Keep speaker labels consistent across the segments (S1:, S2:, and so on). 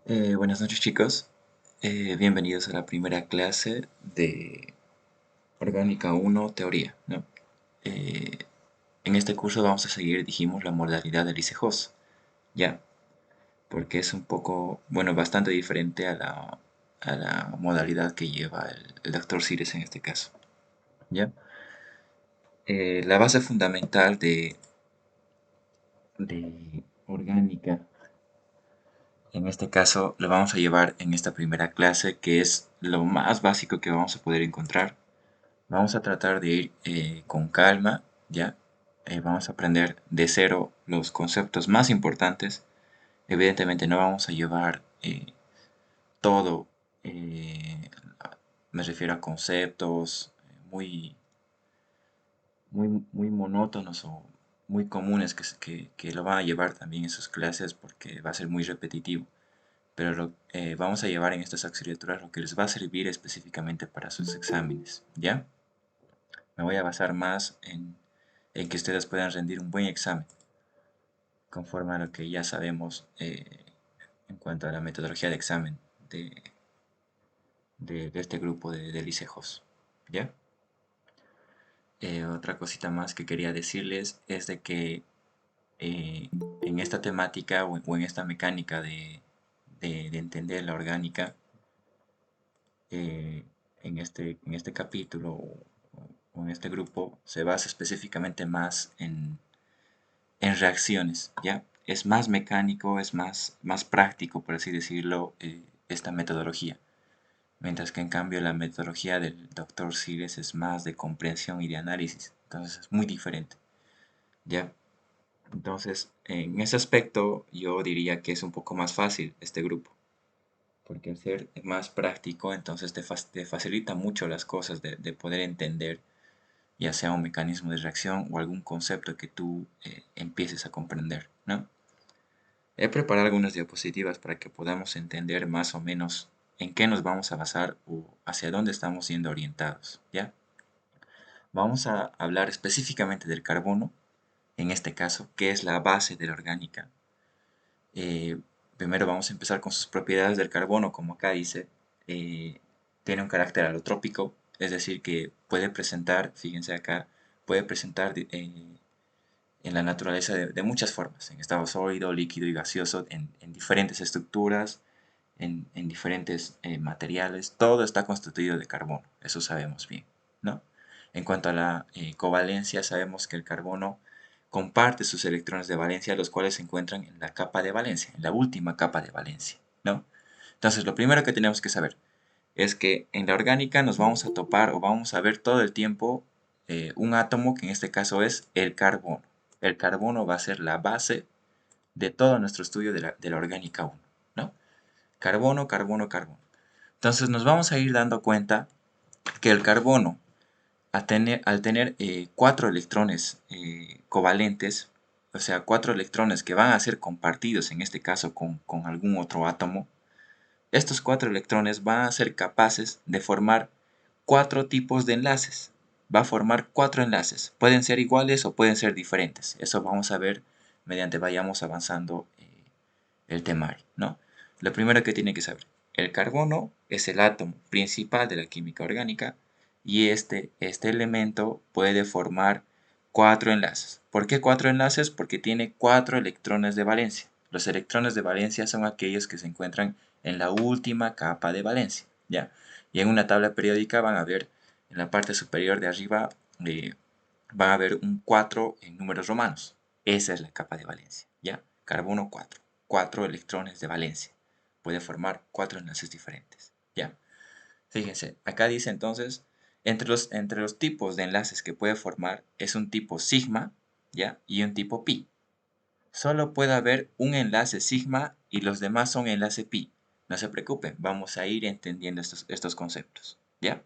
S1: Buenas noches chicos. Bienvenidos a la primera clase de Orgánica 1 Teoría, ¿no? Eh, en este curso vamos a seguir, dijimos, la modalidad de Lise-Hoss, ¿ya? Porque es un poco, bueno, bastante diferente a la modalidad que lleva el Dr. Sires en este caso, ¿ya? La base fundamental de orgánica, en este caso, lo vamos a llevar en esta primera clase, que es lo más básico que vamos a poder encontrar. Vamos a tratar de ir con calma, ¿ya? Vamos a aprender de cero los conceptos más importantes. Evidentemente no vamos a llevar todo, eh, me refiero a conceptos muy monótonos o muy comunes que lo van a llevar también en sus clases porque va a ser muy repetitivo. Pero vamos a llevar en estas asignaturas lo que les va a servir específicamente para sus exámenes, ¿ya? Me voy a basar más en que ustedes puedan rendir un buen examen, conforme a lo que ya sabemos en cuanto a la metodología de examen de, de este grupo de licejos. ¿Ya? Otra cosita más que quería decirles es de que eh, en esta temática o en esta mecánica de entender la orgánica, eh, en este capítulo o en este grupo se basa específicamente más en reacciones, ¿ya? Es más mecánico, es más práctico, por así decirlo, esta metodología. Mientras que en cambio la metodología del doctor Siles es más de comprensión y de análisis. Entonces es muy diferente, ¿ya? Entonces, en ese aspecto yo diría que es un poco más fácil este grupo. Porque al ser más práctico, entonces te facilita mucho las cosas de poder entender ya sea un mecanismo de reacción o algún concepto que tú empieces a comprender, ¿no? He preparado algunas diapositivas para que podamos entender más o menos en qué nos vamos a basar o hacia dónde estamos siendo orientados, ¿ya? Vamos a hablar específicamente del carbono, en este caso, que es la base de la orgánica. Eh, Primero vamos a empezar con sus propiedades del carbono, como acá dice. eh, Tiene un carácter alotrópico, es decir, que puede presentar, fíjense acá, puede presentar en la naturaleza de muchas formas, en estado sólido, líquido y gaseoso, en diferentes estructuras, en diferentes materiales, todo está constituido de carbono, eso sabemos bien, ¿no? En cuanto a la covalencia, sabemos que el carbono comparte sus electrones de valencia, los cuales se encuentran en la capa de valencia, en la última capa de valencia, ¿no? Entonces, lo primero que tenemos que saber es que en la orgánica nos vamos a topar o vamos a ver todo el tiempo un átomo que en este caso es el carbono. El carbono va a ser la base de todo nuestro estudio de la orgánica 1, ¿no? Carbono, carbono, carbono. Entonces nos vamos a ir dando cuenta que el carbono, al tener 4 electrones covalentes, o sea, 4 electrones que van a ser compartidos en este caso con algún otro átomo, estos 4 electrones van a ser capaces de formar 4 tipos de enlaces. Va a formar 4 enlaces. Pueden ser iguales o pueden ser diferentes. Eso vamos a ver mediante vayamos avanzando el temario, ¿no? Lo primero que tiene que saber, el carbono es el átomo principal de la química orgánica y este elemento puede formar 4 enlaces. ¿Por qué 4 enlaces? Porque tiene 4 electrones de valencia. Los electrones de valencia son aquellos que se encuentran en la última capa de valencia, ¿ya? Y en una tabla periódica van a ver en la parte superior de arriba, eh, van a ver un 4 en números romanos. Esa es la capa de valencia, ¿ya? Carbono 4, 4 electrones de valencia. Puede formar 4 enlaces diferentes, ¿ya? Fíjense, acá dice entonces, entre los tipos de enlaces que puede formar es un tipo sigma, ¿ya? Y un tipo pi. Solo puede haber un enlace sigma y los demás son enlace pi. No se preocupen, vamos a ir entendiendo estos conceptos, ¿ya?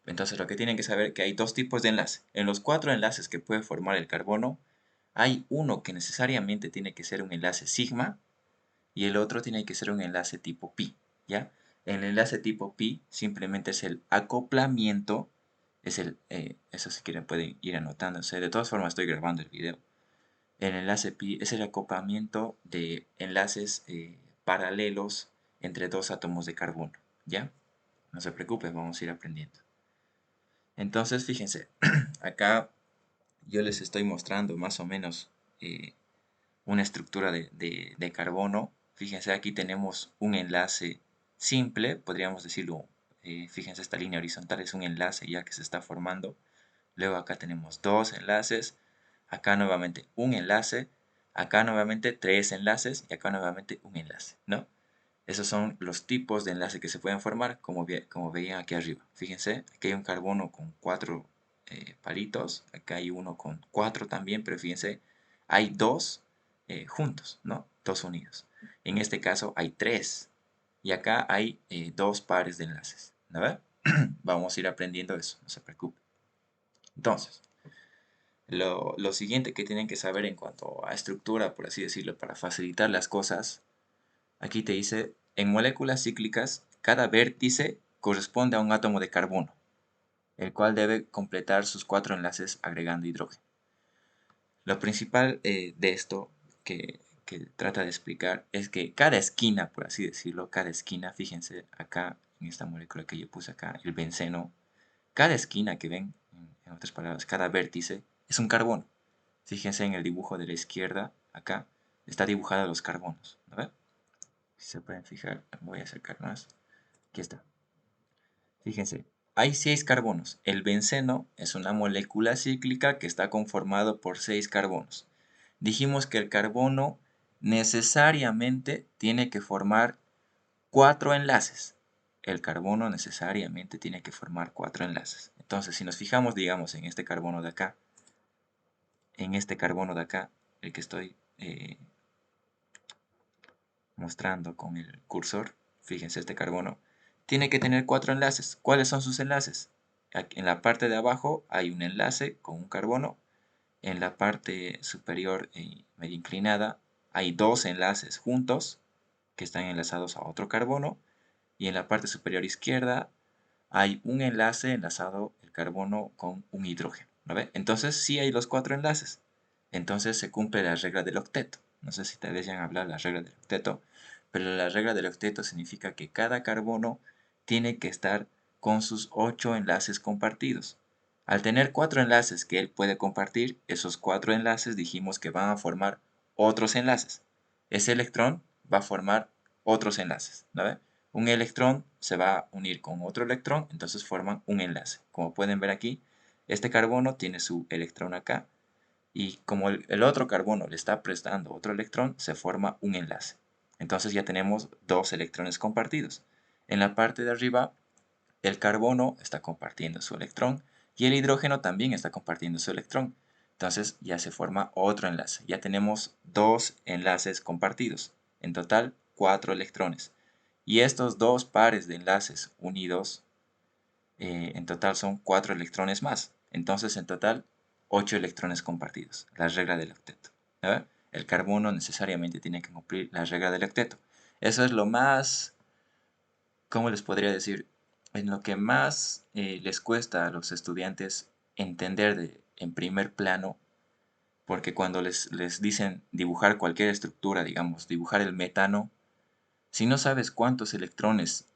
S1: Entonces lo que tienen que saber es que hay 2 tipos de enlace. En los 4 enlaces que puede formar el carbono, hay uno que necesariamente tiene que ser un enlace sigma y el otro tiene que ser un enlace tipo pi, ¿ya? El enlace tipo pi simplemente es el acoplamiento, eso si quieren pueden ir anotándose, de todas formas estoy grabando el video. El enlace pi es el acoplamiento de enlaces paralelos entre dos átomos de carbono, ¿ya? No se preocupe, vamos a ir aprendiendo. Entonces, fíjense, acá yo les estoy mostrando más o menos una estructura de carbono. Fíjense, aquí tenemos un enlace simple, podríamos decirlo, fíjense, esta línea horizontal es un enlace ya que se está formando. Luego acá tenemos dos enlaces, acá nuevamente un enlace, acá nuevamente tres enlaces y acá nuevamente un enlace, ¿no? Esos son los tipos de enlace que se pueden formar, como veían aquí arriba. Fíjense, aquí hay un carbono con cuatro palitos, acá hay uno con cuatro también, pero fíjense, hay dos juntos, ¿no? Dos unidos. En este caso hay tres, y acá hay dos pares de enlaces, ¿no ve? Vamos a ir aprendiendo eso, no se preocupe. Entonces, lo siguiente que tienen que saber en cuanto a estructura, por así decirlo, para facilitar las cosas, aquí te dice, en moléculas cíclicas, cada vértice corresponde a un átomo de carbono, el cual debe completar sus cuatro enlaces agregando hidrógeno. Lo principal de esto que trata de explicar es que cada esquina, por así decirlo, cada esquina, fíjense acá en esta molécula que yo puse acá, el benceno, cada esquina que ven, en otras palabras, cada vértice, es un carbono. Fíjense en el dibujo de la izquierda, acá, está dibujada los carbonos, ¿no ven? Si se pueden fijar, me voy a acercar más. Aquí está. Fíjense, hay 6 carbonos. El benceno es una molécula cíclica que está conformado por 6 carbonos. Dijimos que el carbono necesariamente tiene que formar 4 enlaces. El carbono necesariamente tiene que formar 4 enlaces. Entonces, si nos fijamos, digamos, en este carbono de acá, el que estoy mostrando con el cursor, fíjense este carbono, tiene que tener 4 enlaces. ¿Cuáles son sus enlaces? Aquí en la parte de abajo hay un enlace con un carbono, en la parte superior medio inclinada hay dos enlaces juntos que están enlazados a otro carbono, y en la parte superior izquierda hay un enlace enlazado el carbono con un hidrógeno, ¿no ve? Entonces sí hay los 4 enlaces. Entonces se cumple la regla del octeto. No sé si te dejan hablar la regla del octeto, pero la regla del octeto significa que cada carbono tiene que estar con sus 8 enlaces compartidos. Al tener 4 enlaces que él puede compartir, esos 4 enlaces dijimos que van a formar otros enlaces. Ese electrón va a formar otros enlaces, ¿no ve? Un electrón se va a unir con otro electrón, entonces forman un enlace. Como pueden ver aquí, este carbono tiene su electrón acá, y como el otro carbono le está prestando otro electrón, se forma un enlace. Entonces ya tenemos dos electrones compartidos. En la parte de arriba, el carbono está compartiendo su electrón y el hidrógeno también está compartiendo su electrón. Entonces ya se forma otro enlace. Ya tenemos dos enlaces compartidos. En total, 4 electrones. Y estos dos pares de enlaces unidos, en total son 4 electrones más. Entonces, en total, 8 electrones compartidos. La regla del octeto. ¿Ya? El carbono necesariamente tiene que cumplir la regla del octeto. Eso es lo más, ¿cómo les podría decir? En lo que más les cuesta a los estudiantes entender en primer plano, porque cuando les dicen dibujar cualquier estructura, digamos, dibujar el metano, si no sabes cuántos electrones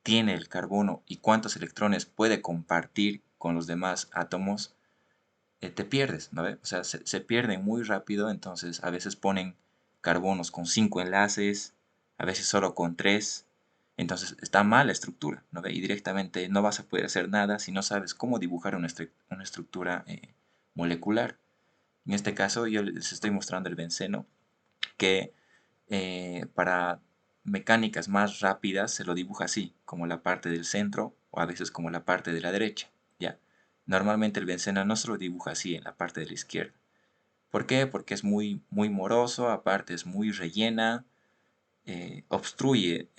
S1: tiene el carbono y cuántos electrones puede compartir con los demás átomos, te pierdes, ¿no? O sea, se pierden muy rápido, entonces a veces ponen carbonos con 5 enlaces, a veces solo con 3, entonces está mal la estructura, ¿no? Y directamente no vas a poder hacer nada si no sabes cómo dibujar una estructura molecular. En este caso yo les estoy mostrando el benceno, que para mecánicas más rápidas se lo dibuja así, como la parte del centro o a veces como la parte de la derecha, ¿ya? Normalmente el benceno no se lo dibuja así en la parte de la izquierda. ¿Por qué? Porque es muy moroso, aparte es muy rellena, obstruye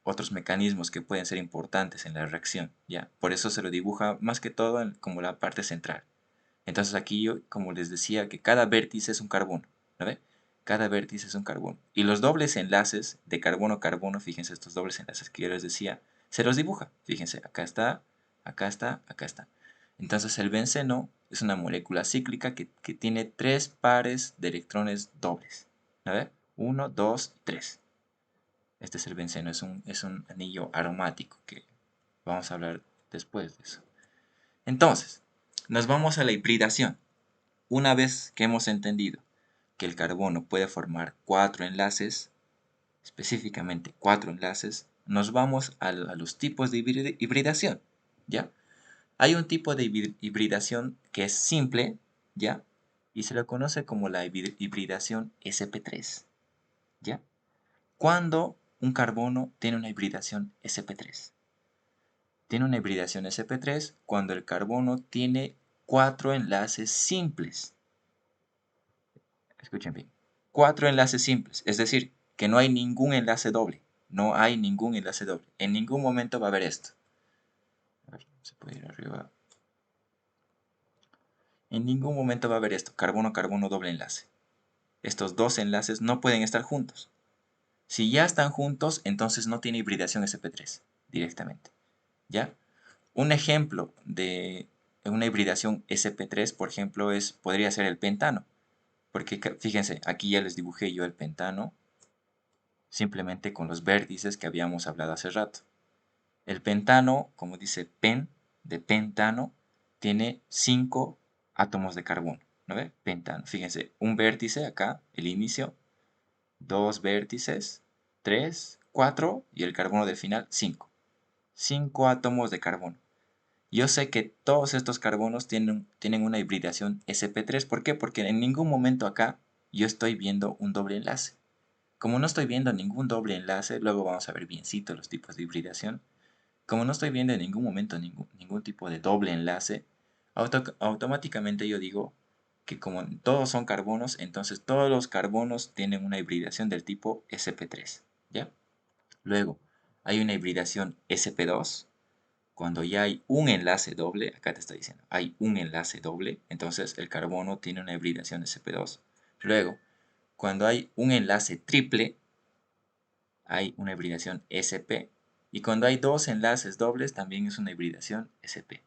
S1: otros mecanismos que pueden ser importantes en la reacción, ¿ya? Por eso se lo dibuja más que todo como la parte central. Entonces aquí yo, como les decía, que cada vértice es un carbono, ¿no ve? Cada vértice es un carbono. Y los dobles enlaces de carbono-carbono, fíjense estos dobles enlaces que yo les decía, se los dibuja. Fíjense, acá está, acá está, acá está. Entonces el benceno es una molécula cíclica que tiene 3 pares de electrones dobles. ¿No ve? 1, 2, 3. Este es el benceno, es un anillo aromático que vamos a hablar después de eso. Entonces, nos vamos a la hibridación. Una vez que hemos entendido que el carbono puede formar 4 enlaces, específicamente 4 enlaces, nos vamos a los tipos de hibridación, ¿ya? Hay un tipo de hibridación que es simple, ¿ya? Y se lo conoce como la hibridación sp3, ¿ya? Cuando un carbono tiene una hibridación sp3. Tiene una hibridación sp3 cuando el carbono tiene 4 enlaces simples. Escuchen bien. 4 enlaces simples, es decir, que no hay ningún enlace doble. No hay ningún enlace doble. En ningún momento va a haber esto. A ver, se puede ir arriba. En ningún momento va a haber esto. Carbono-carbono doble enlace. Estos dos enlaces no pueden estar juntos. Si ya están juntos, entonces no tiene hibridación sp3 directamente. ¿Ya? Un ejemplo de una hibridación sp3, por ejemplo, podría ser el pentano. Porque fíjense, aquí ya les dibujé yo el pentano simplemente con los vértices que habíamos hablado hace rato. El pentano, como dice pen, de pentano, tiene 5 átomos de carbono. ¿No ve? Pentano. Fíjense, un vértice acá, el inicio, dos vértices, 3, 4 y el carbono del final, 5. 5 átomos de carbono. Yo sé que todos estos carbonos tienen una hibridación sp3. ¿Por qué? Porque en ningún momento acá yo estoy viendo un doble enlace. Como no estoy viendo ningún doble enlace, luego vamos a ver biencito los tipos de hibridación. Como no estoy viendo en ningún momento ningún tipo de doble enlace, automáticamente yo digo que como todos son carbonos, entonces todos los carbonos tienen una hibridación del tipo sp3, ¿ya? Luego, hay una hibridación sp2, cuando ya hay un enlace doble, acá te está diciendo, hay un enlace doble, entonces el carbono tiene una hibridación sp2. Luego, cuando hay un enlace triple, hay una hibridación sp. Y cuando hay dos enlaces dobles, también es una hibridación sp.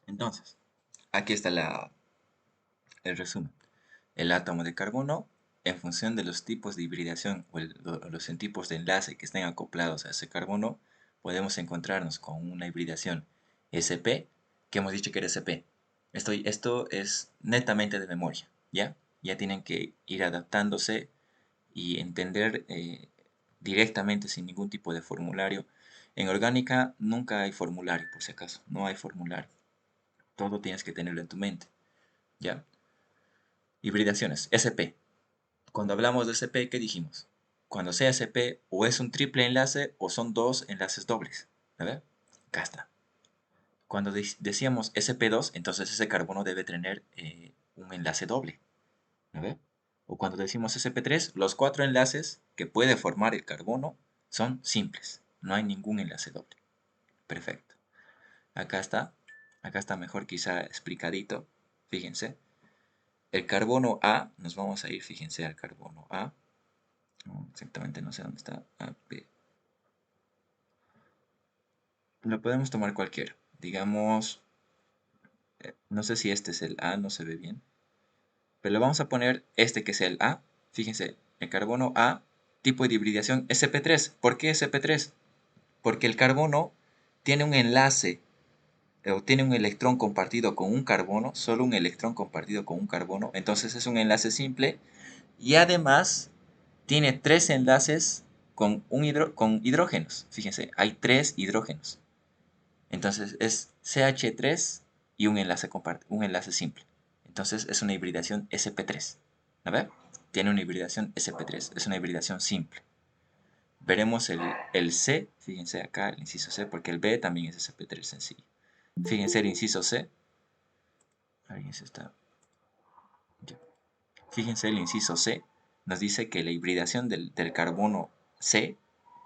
S1: Entonces, aquí está el resumen. El átomo de carbono, en función de los tipos de hibridación o los tipos de enlace que estén acoplados a ese carbono, podemos encontrarnos con una hibridación sp, que hemos dicho que era sp. Esto es netamente de memoria, ¿ya? Ya tienen que ir adaptándose y entender directamente sin ningún tipo de formulario. En orgánica nunca hay formulario, por si acaso, no hay formulario. Todo tienes que tenerlo en tu mente, ¿ya? Hibridaciones, SP. Cuando hablamos de SP, ¿qué dijimos? Cuando sea SP, o es un triple enlace o son dos enlaces dobles. A ver, acá está. Cuando decíamos SP2, entonces ese carbono debe tener un enlace doble. ¿A ver? O cuando decimos sp3, los 4 enlaces que puede formar el carbono son simples. No hay ningún enlace doble. Perfecto. Acá está. Acá está mejor quizá explicadito. Fíjense. El carbono A, nos vamos a ir, fíjense, al carbono A. No, exactamente no sé dónde está. A, B. Lo podemos tomar cualquiera. Digamos, no sé si este es el A, no se ve bien. Pero le vamos a poner este que es el A. Fíjense, el carbono A, tipo de hibridación sp3. ¿Por qué sp3? Porque el carbono tiene un enlace o tiene un electrón compartido con un carbono, solo un electrón compartido con un carbono, entonces es un enlace simple y además tiene 3 enlaces con hidrógenos. Fíjense, hay 3 hidrógenos. Entonces es CH3 y un enlace simple. Entonces es una hibridación sp3. ¿A ver? Tiene una hibridación sp3, es una hibridación simple. Veremos el C, fíjense acá, el inciso C, porque el B también es sp3 sencillo. Fíjense el inciso C. Alguien se está. Ya. Fíjense el inciso C. Nos dice que la hibridación del carbono C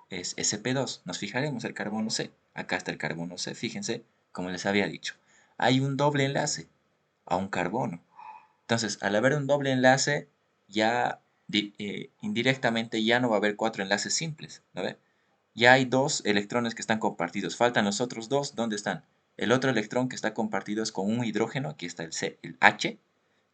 S1: es sp2. Nos fijaremos el carbono C. Acá está el carbono C. Fíjense, como les había dicho. Hay un doble enlace a un carbono. Entonces, al haber un doble enlace, ya indirectamente ya no va a haber 4 enlaces simples. ¿No ve? Ya hay 2 electrones que están compartidos. Faltan los otros 2. ¿Dónde están? El otro electrón que está compartido es con un hidrógeno. Aquí está el C, el H.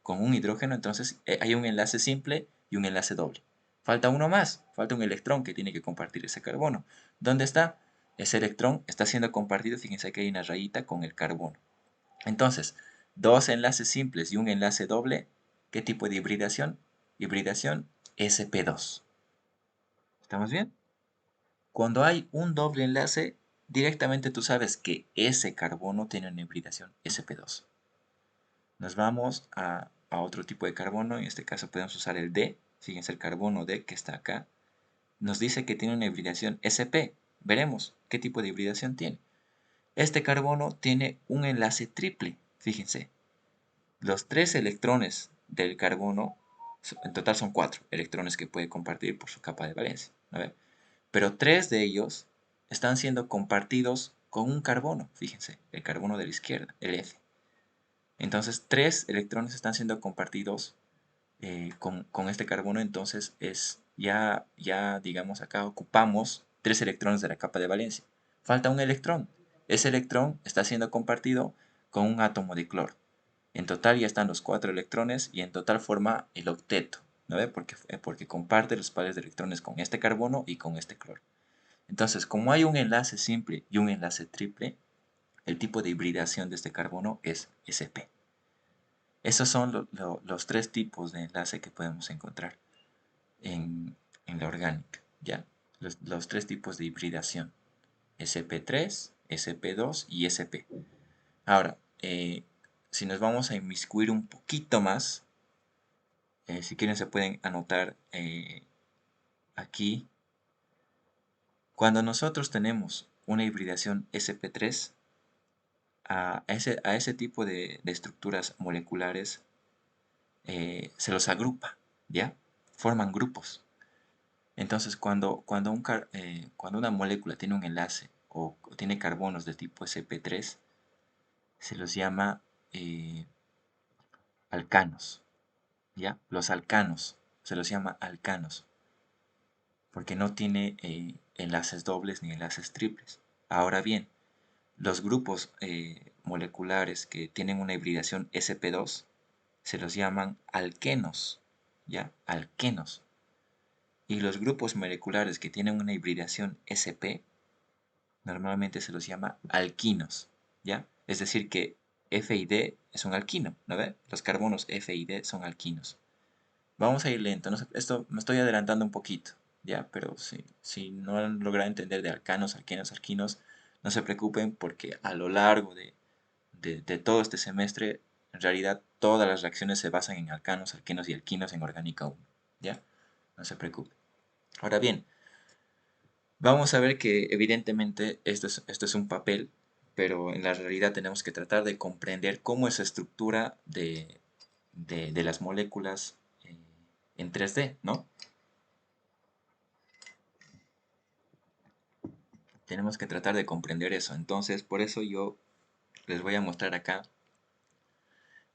S1: con un hidrógeno, entonces hay un enlace simple y un enlace doble. Falta uno más, falta un electrón que tiene que compartir ese carbono. ¿Dónde está? Ese electrón está siendo compartido, fíjense que hay una rayita con el carbono. Entonces, dos enlaces simples y un enlace doble, ¿qué tipo de hibridación? Hibridación sp2. ¿Estamos bien? Cuando hay un doble enlace, directamente tú sabes que ese carbono tiene una hibridación sp2. Nos vamos a otro tipo de carbono, en este caso podemos usar el D, fíjense el carbono D que está acá, nos dice que tiene una hibridación sp. Veremos qué tipo de hibridación tiene. Este carbono tiene un enlace triple, fíjense. Los 3 electrones del carbono, en total son 4 electrones que puede compartir por su capa de valencia, ¿no? Pero 3 de ellos están siendo compartidos con un carbono, fíjense, el carbono de la izquierda, el F. Entonces 3 electrones están siendo compartidos con este carbono, entonces ya digamos acá ocupamos 3 electrones de la capa de valencia. Falta un electrón. Ese electrón está siendo compartido con un átomo de cloro. En total ya están los 4 electrones y en total forma el octeto, ¿no ve? Porque comparte los pares de electrones con este carbono y con este cloro. Entonces, como hay un enlace simple y un enlace triple, el tipo de hibridación de este carbono es sp. Esos son los 3 tipos de enlace que podemos encontrar en la orgánica, ¿ya? Los 3 tipos de hibridación, sp3, sp2 y sp. Ahora, si nos vamos a inmiscuir un poquito más, si quieren se pueden anotar aquí. Cuando nosotros tenemos una hibridación sp3, a ese tipo de estructuras moleculares se los agrupa, ¿ya? Forman grupos. Entonces, cuando una molécula tiene un enlace o tiene carbonos de tipo sp3, se los llama alcanos, ¿ya? Los alcanos se los llama alcanos porque no tiene enlaces dobles ni enlaces triples. Ahora bien, los grupos moleculares que tienen una hibridación sp2 se los llaman alquenos, ¿ya? Alquenos. Y los grupos moleculares que tienen una hibridación sp normalmente se los llama alquinos, ¿ya? Es decir que F y D es un alquino, ¿no ve? Los carbonos F y D son alquinos. Vamos a ir lento, no sé, esto me estoy adelantando un poquito, ¿ya? Pero si no han logrado entender de alcanos, alquenos, alquinos, no se preocupen porque a lo largo de todo este semestre, en realidad todas las reacciones se basan en alcanos, alquenos y alquinos en orgánica 1, ¿ya? No se preocupen. Ahora bien, vamos a ver que evidentemente esto es un papel, pero en la realidad tenemos que tratar de comprender cómo es la estructura de las moléculas en 3D, ¿no? Tenemos que tratar de comprender eso. Entonces, por eso yo les voy a mostrar acá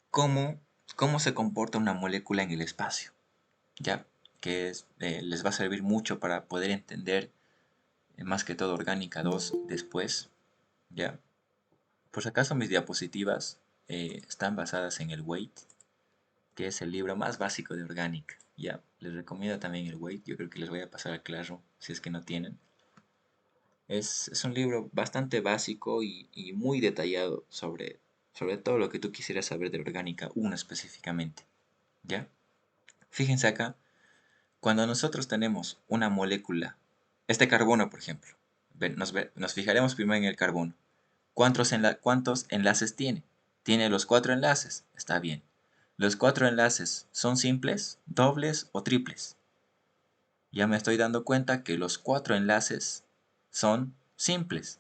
S1: cómo, cómo se comporta una molécula en el espacio, ¿ya? Les va a servir mucho para poder entender más que todo Orgánica 2 después, ¿ya? Por si acaso mis diapositivas están basadas en el Weight, que es el libro más básico de orgánica. Ya, les recomiendo también el Weight, yo creo que les voy a pasar al Classroom si es que no tienen. Es un libro bastante básico y muy detallado sobre todo lo que tú quisieras saber de orgánica 1 específicamente. ¿Ya? Fíjense acá, cuando nosotros tenemos una molécula, este carbono por ejemplo, nos fijaremos primero en el carbono. ¿Cuántos enlaces tiene? Tiene los 4 enlaces, está bien. ¿Los 4 enlaces son simples, dobles o triples? Ya me estoy dando cuenta que los 4 enlaces son simples.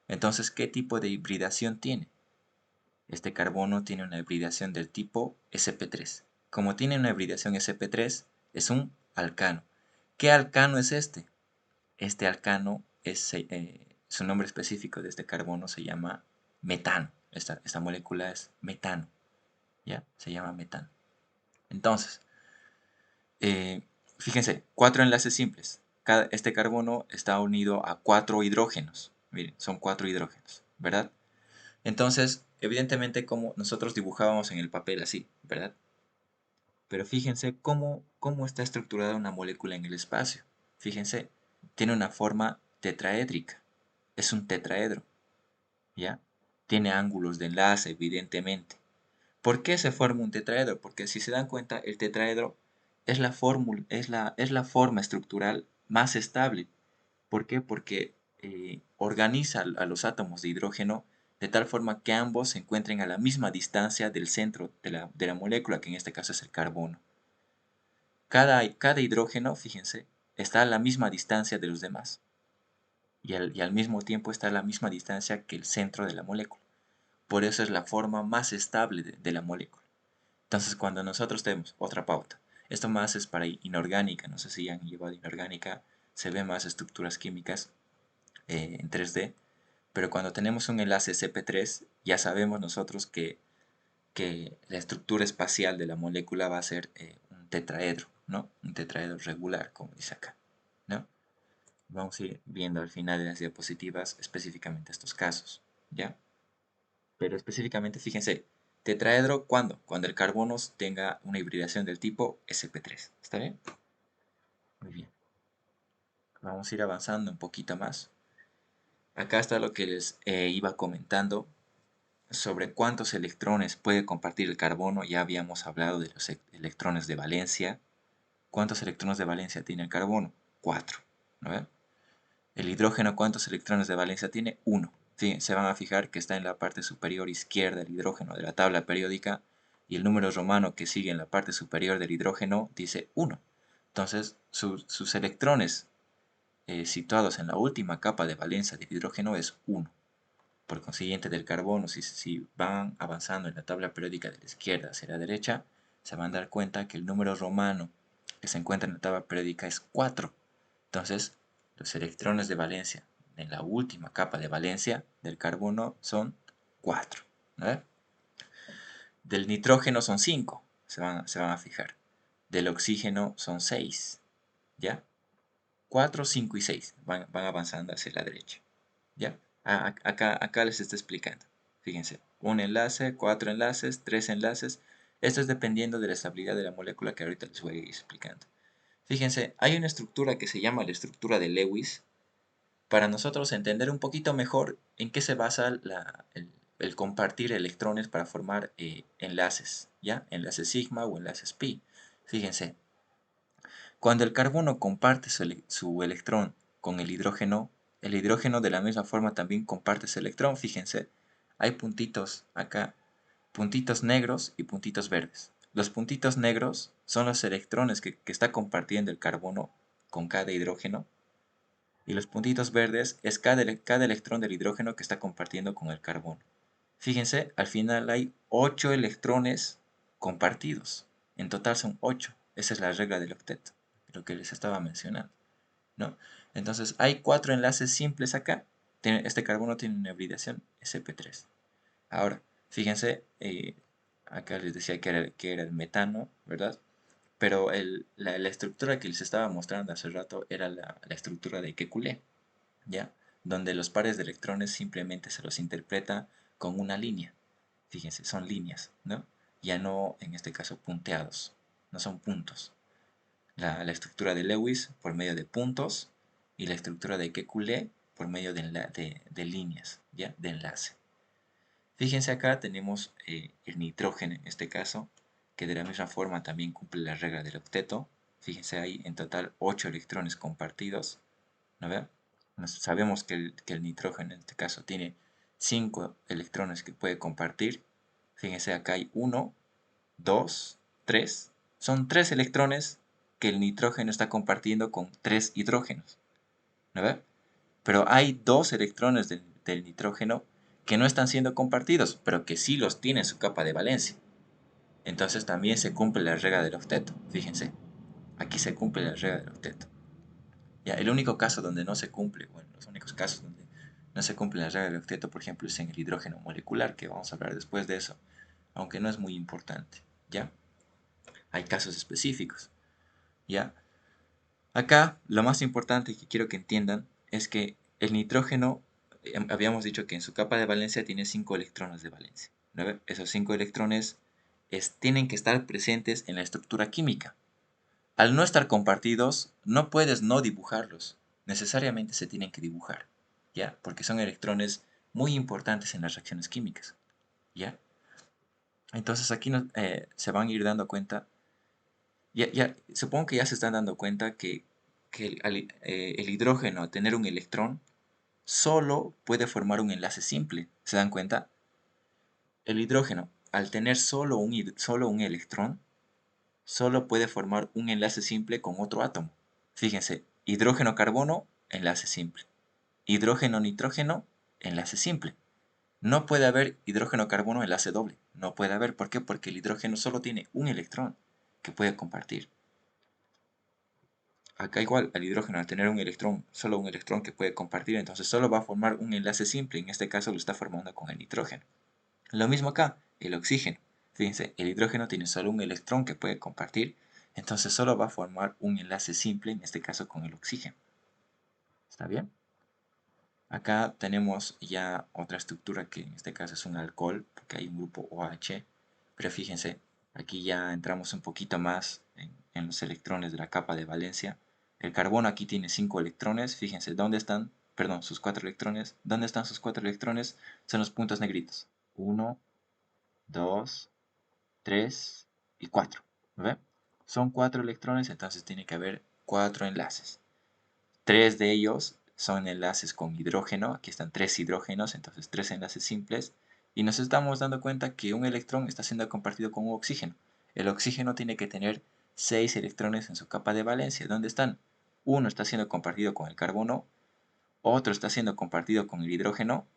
S1: Entonces, ¿qué tipo de hibridación tiene? Este carbono tiene una hibridación del tipo sp3. Como tiene una hibridación sp3, es un alcano. ¿Qué alcano es este? Este alcano su nombre específico de este carbono se llama metano. Esta molécula es metano, ¿ya? Se llama metano. Entonces, eh, fíjense, 4 enlaces simples. Este carbono está unido a 4 hidrógenos. Miren, son 4 hidrógenos, ¿verdad? Entonces, evidentemente, como nosotros dibujábamos en el papel así, ¿verdad? Pero fíjense cómo está estructurada una molécula en el espacio. Fíjense, tiene una forma tetraédrica. Es un tetraedro, ¿ya? Tiene ángulos de enlace, evidentemente. ¿Por qué se forma un tetraedro? Porque si se dan cuenta, el tetraedro es la forma estructural más estable. ¿Por qué? Porque organiza a los átomos de hidrógeno de tal forma que ambos se encuentren a la misma distancia del centro de la molécula, que en este caso es el carbono. Cada hidrógeno, fíjense, está a la misma distancia de los demás y al mismo tiempo está a la misma distancia que el centro de la molécula. Por eso es la forma más estable de la molécula. Entonces, cuando nosotros tenemos otra pauta, esto más es para inorgánica, no sé si han llevado inorgánica, se ven más estructuras químicas en 3D, pero cuando tenemos un enlace CP3, ya sabemos nosotros que la estructura espacial de la molécula va a ser un tetraedro, ¿no? Un tetraedro regular, como dice acá, ¿no? Vamos a ir viendo al final de las diapositivas específicamente estos casos, ¿ya? Pero específicamente, fíjense, tetraedro, ¿cuándo? Cuando el carbono tenga una hibridación del tipo sp3, ¿está bien? Muy bien. Vamos a ir avanzando un poquito más. Acá está lo que les iba comentando sobre cuántos electrones puede compartir el carbono. Ya habíamos hablado de los electrones de valencia. ¿Cuántos electrones de valencia tiene el carbono? 4. ¿No ven? El hidrógeno, ¿cuántos electrones de valencia tiene? 1. Se van a fijar que está en la parte superior izquierda el hidrógeno de la tabla periódica y el número romano que sigue en la parte superior del hidrógeno dice 1. Entonces, sus electrones situados en la última capa de valencia del hidrógeno es 1. Por consiguiente, del carbono, si van avanzando en la tabla periódica de la izquierda hacia la derecha, se van a dar cuenta que el número romano que se encuentra en la tabla periódica es 4. Entonces, los electrones de valencia en la última capa de valencia del carbono son 4. ¿No? Del nitrógeno son 5, se van a fijar. Del oxígeno son 6. ¿Ya? 4, 5 y 6 van avanzando hacia la derecha. ¿Ya? Acá les está explicando. Fíjense, un enlace, 4 enlaces, 3 enlaces. Esto es dependiendo de la estabilidad de la molécula que ahorita les voy a ir explicando. Fíjense, hay una estructura que se llama la estructura de Lewis. Para nosotros entender un poquito mejor en qué se basa el compartir electrones para formar enlaces, ¿ya? Enlaces sigma o enlaces pi. Fíjense, cuando el carbono comparte su electrón con el hidrógeno de la misma forma también comparte su electrón. Fíjense, hay puntitos acá, puntitos negros y puntitos verdes. Los puntitos negros son los electrones que está compartiendo el carbono con cada hidrógeno. Y los puntitos verdes es cada electrón del hidrógeno que está compartiendo con el carbono. Fíjense, al final hay 8 electrones compartidos. En total son 8. Esa es la regla del octeto, lo que les estaba mencionando, ¿no? Entonces hay 4 enlaces simples acá. Este carbono tiene una hibridación sp3. Ahora, fíjense, acá les decía que era el metano, ¿verdad? Pero la estructura que les estaba mostrando hace rato era la estructura de Kekulé, ¿ya? Donde los pares de electrones simplemente se los interpreta con una línea. Fíjense, son líneas, ¿no? Ya no, en este caso, punteados, no son puntos. La estructura de Lewis por medio de puntos y la estructura de Kekulé por medio de líneas, ¿ya? De enlace. Fíjense acá tenemos el nitrógeno en este caso, que de la misma forma también cumple la regla del octeto. Fíjense ahí en total 8 electrones compartidos, ¿no ven? Sabemos que el nitrógeno en este caso tiene 5 electrones que puede compartir. Fíjense acá hay 1, 2, 3. Son 3 electrones que el nitrógeno está compartiendo con 3 hidrógenos, ¿no ven? Pero hay 2 electrones del nitrógeno que no están siendo compartidos, pero que sí los tiene en su capa de valencia. Entonces también se cumple la regla del octeto. Fíjense, aquí se cumple la regla del octeto. Ya, el único caso donde no se cumple, bueno, los únicos casos donde no se cumple la regla del octeto, por ejemplo, es en el hidrógeno molecular, que vamos a hablar después de eso, aunque no es muy importante, ¿ya? Hay casos específicos, ¿ya? Acá, lo más importante que quiero que entiendan es que el nitrógeno, habíamos dicho que en su capa de valencia tiene 5 electrones de valencia, ¿no? Esos 5 electrones tienen que estar presentes en la estructura química. Al no estar compartidos, no puedes no dibujarlos. Necesariamente se tienen que dibujar, ¿ya? Porque son electrones muy importantes en las reacciones químicas, ¿ya? Entonces aquí se van a ir dando cuenta, supongo que ya se están dando cuenta que el hidrógeno, al tener un electrón, solo puede formar un enlace simple. ¿Se dan cuenta? El hidrógeno, al tener solo un electrón, solo puede formar un enlace simple con otro átomo. Fíjense, hidrógeno-carbono, enlace simple. Hidrógeno-nitrógeno, enlace simple. No puede haber hidrógeno-carbono enlace doble. No puede haber. ¿Por qué? Porque el hidrógeno solo tiene un electrón que puede compartir. Acá igual, el hidrógeno al tener un electrón, solo un electrón que puede compartir, entonces solo va a formar un enlace simple. En este caso lo está formando con el nitrógeno. Lo mismo acá, el oxígeno. Fíjense, el hidrógeno tiene solo un electrón que puede compartir, entonces solo va a formar un enlace simple, en este caso con el oxígeno. ¿Está bien? Acá tenemos ya otra estructura que en este caso es un alcohol, porque hay un grupo OH, pero fíjense, aquí ya entramos un poquito más en los electrones de la capa de valencia. El carbono aquí tiene 5 electrones, fíjense, ¿dónde están? Perdón, sus 4 electrones. ¿Dónde están sus 4 electrones? Son los puntos negritos. 1, 2, 3 y 4. ¿Ve? Son 4 electrones, entonces tiene que haber 4 enlaces. 3 de ellos son enlaces con hidrógeno, aquí están 3 hidrógenos, entonces 3 enlaces simples, y nos estamos dando cuenta que un electrón está siendo compartido con un oxígeno. El oxígeno tiene que tener 6 electrones en su capa de valencia. ¿Dónde están? Uno está siendo compartido con el carbono, otro está siendo compartido con el hidrógeno,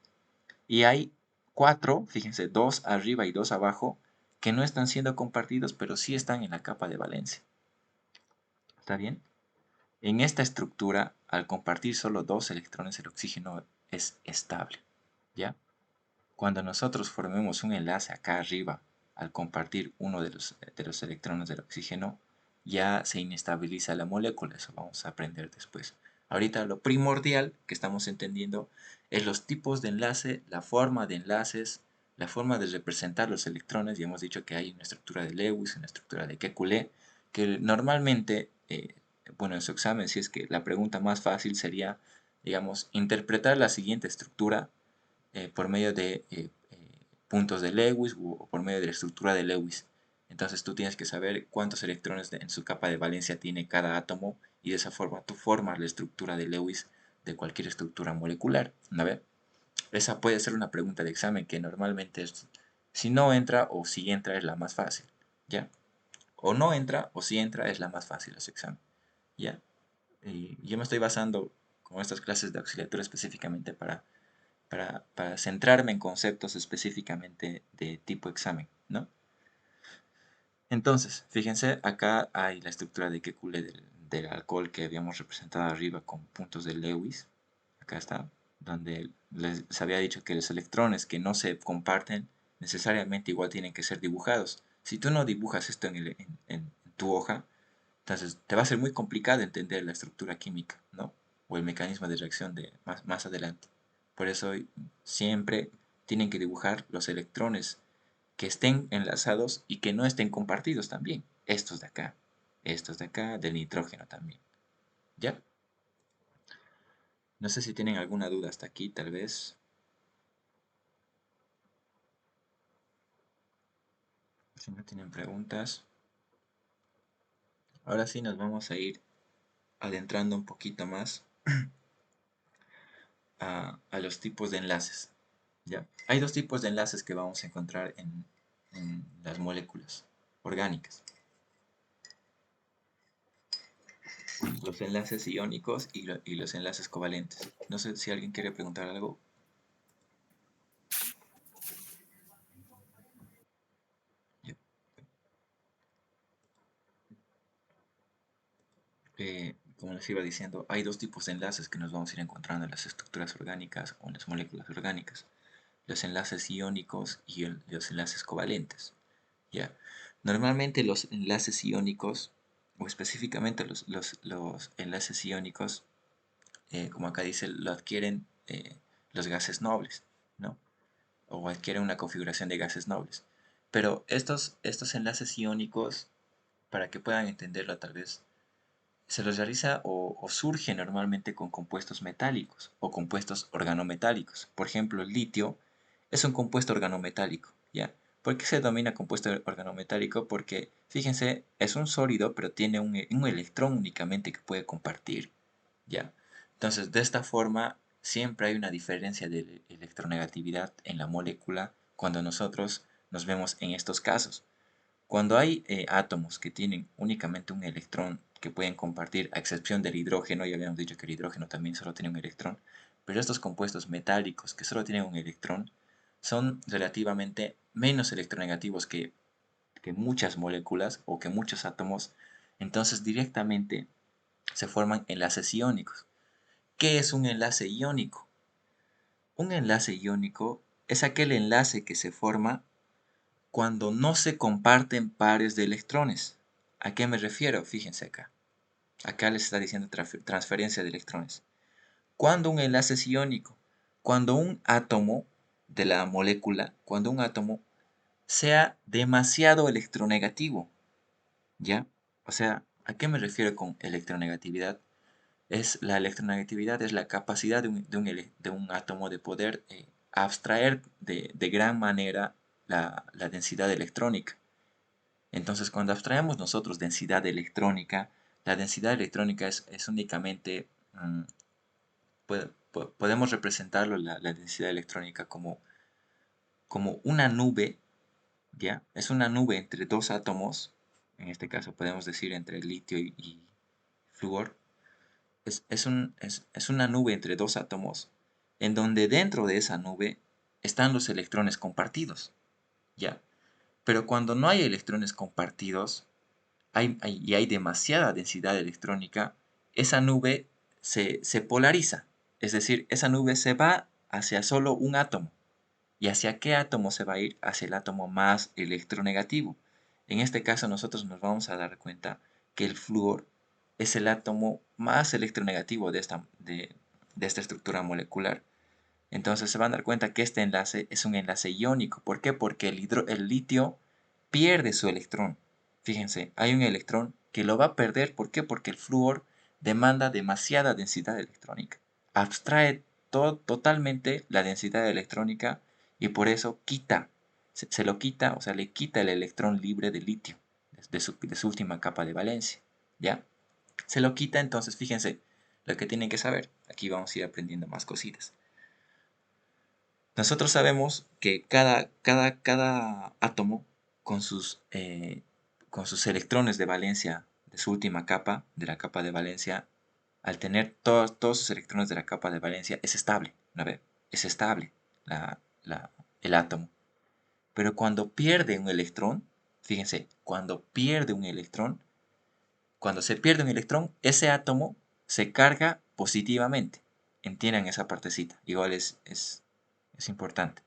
S1: y hay 4, fíjense, 2 arriba y 2 abajo, que no están siendo compartidos, pero sí están en la capa de valencia. ¿Está bien? En esta estructura, al compartir solo 2 electrones, el oxígeno es estable, ¿ya? Cuando nosotros formemos un enlace acá arriba, al compartir uno de los electrones del oxígeno, ya se inestabiliza la molécula, eso vamos a aprender después. Ahorita lo primordial que estamos entendiendo es los tipos de enlace, la forma de enlaces, la forma de representar los electrones, y hemos dicho que hay una estructura de Lewis, una estructura de Kekulé, que normalmente, bueno, en su examen, si es que la pregunta más fácil sería, digamos, interpretar la siguiente estructura por medio de puntos de Lewis o por medio de la estructura de Lewis. Entonces tú tienes que saber cuántos electrones en su capa de valencia tiene cada átomo y de esa forma tú formas la estructura de Lewis de cualquier estructura molecular. ¿No ve? Esa puede ser una pregunta de examen que normalmente es, si no entra o si entra es la más fácil. ¿Ya? O no entra o si entra es la más fácil ese examen. ¿Ya? Y yo me estoy basando con estas clases de auxiliatura específicamente para centrarme en conceptos específicamente de tipo examen, ¿no? Entonces, fíjense, acá hay la estructura de Kekulé del alcohol que habíamos representado arriba con puntos de Lewis. Acá está, donde les había dicho que los electrones que no se comparten necesariamente igual tienen que ser dibujados. Si tú no dibujas esto en tu hoja, entonces te va a ser muy complicado entender la estructura química, ¿no? O el mecanismo de reacción de más adelante. Por eso siempre tienen que dibujar los electrones que estén enlazados y que no estén compartidos también. Estos de acá, del nitrógeno también. ¿Ya? No sé si tienen alguna duda hasta aquí, tal vez. Si no tienen preguntas. Ahora sí nos vamos a ir adentrando un poquito más a los tipos de enlaces. ¿Ya? Hay dos tipos de enlaces que vamos a encontrar en las moléculas orgánicas. Los enlaces iónicos y los enlaces covalentes. No sé si alguien quiere preguntar algo. Ya. Como les iba diciendo, hay dos tipos de enlaces que nos vamos a ir encontrando en las estructuras orgánicas o en las moléculas orgánicas. Los enlaces iónicos y los enlaces covalentes. ¿Ya? Normalmente los enlaces iónicos, o específicamente los enlaces iónicos, como acá dice, lo adquieren los gases nobles, ¿no? O adquieren una configuración de gases nobles. Pero estos enlaces iónicos, para que puedan entenderlo tal vez, se los realiza o surge normalmente con compuestos metálicos o compuestos organometálicos. Por ejemplo, el litio es un compuesto organometálico, ¿ya? ¿Por qué se denomina compuesto organometálico? Porque, fíjense, es un sólido, pero tiene un electrón únicamente que puede compartir, ¿ya? Entonces, de esta forma, siempre hay una diferencia de electronegatividad en la molécula cuando nosotros nos vemos en estos casos. Cuando hay átomos que tienen únicamente un electrón que pueden compartir, a excepción del hidrógeno, ya habíamos dicho que el hidrógeno también solo tiene un electrón, pero estos compuestos metálicos que solo tienen un electrón son relativamente menos electronegativos que muchas moléculas o que muchos átomos, entonces directamente se forman enlaces iónicos. ¿Qué es un enlace iónico? Un enlace iónico es aquel enlace que se forma cuando no se comparten pares de electrones. ¿A qué me refiero? Fíjense acá. Acá les está diciendo transferencia de electrones. Cuando un enlace es iónico, cuando un átomo de la molécula, cuando un átomo sea demasiado electronegativo, ¿ya? O sea, ¿a qué me refiero con electronegatividad? La electronegatividad es la capacidad de un átomo de poder abstraer de gran manera la densidad electrónica. Entonces, cuando abstraemos nosotros densidad electrónica, la densidad electrónica es únicamente, podemos representarlo la densidad electrónica como una nube, ¿ya? Es una nube entre dos átomos, en este caso podemos decir entre litio y flúor. Es una nube entre dos átomos, en donde dentro de esa nube están los electrones compartidos, ¿ya? Pero cuando no hay electrones compartidos, y hay demasiada densidad electrónica, esa nube se polariza. Es decir, esa nube se va hacia solo un átomo. ¿Y hacia qué átomo se va a ir? Hacia el átomo más electronegativo. En este caso nosotros nos vamos a dar cuenta que el flúor es el átomo más electronegativo de esta estructura molecular. Entonces se van a dar cuenta que este enlace es un enlace iónico. ¿Por qué? Porque el litio pierde su electrón. Fíjense, hay un electrón que lo va a perder. ¿Por qué? Porque el flúor demanda demasiada densidad electrónica. Abstrae totalmente la densidad electrónica y por eso se lo quita, o sea, le quita el electrón libre de litio de su última capa de valencia. ¿Ya? Se lo quita, entonces fíjense lo que tienen que saber. Aquí vamos a ir aprendiendo más cositas. Nosotros sabemos que cada átomo con sus electrones de valencia de su última capa, de la capa de valencia, al tener todos sus electrones de la capa de valencia, es estable. ¿No ve? Es estable la- el átomo. Pero cuando pierde un electrón, fíjense, cuando se pierde un electrón, ese átomo se carga positivamente. Entiendan esa partecita, igual es importante.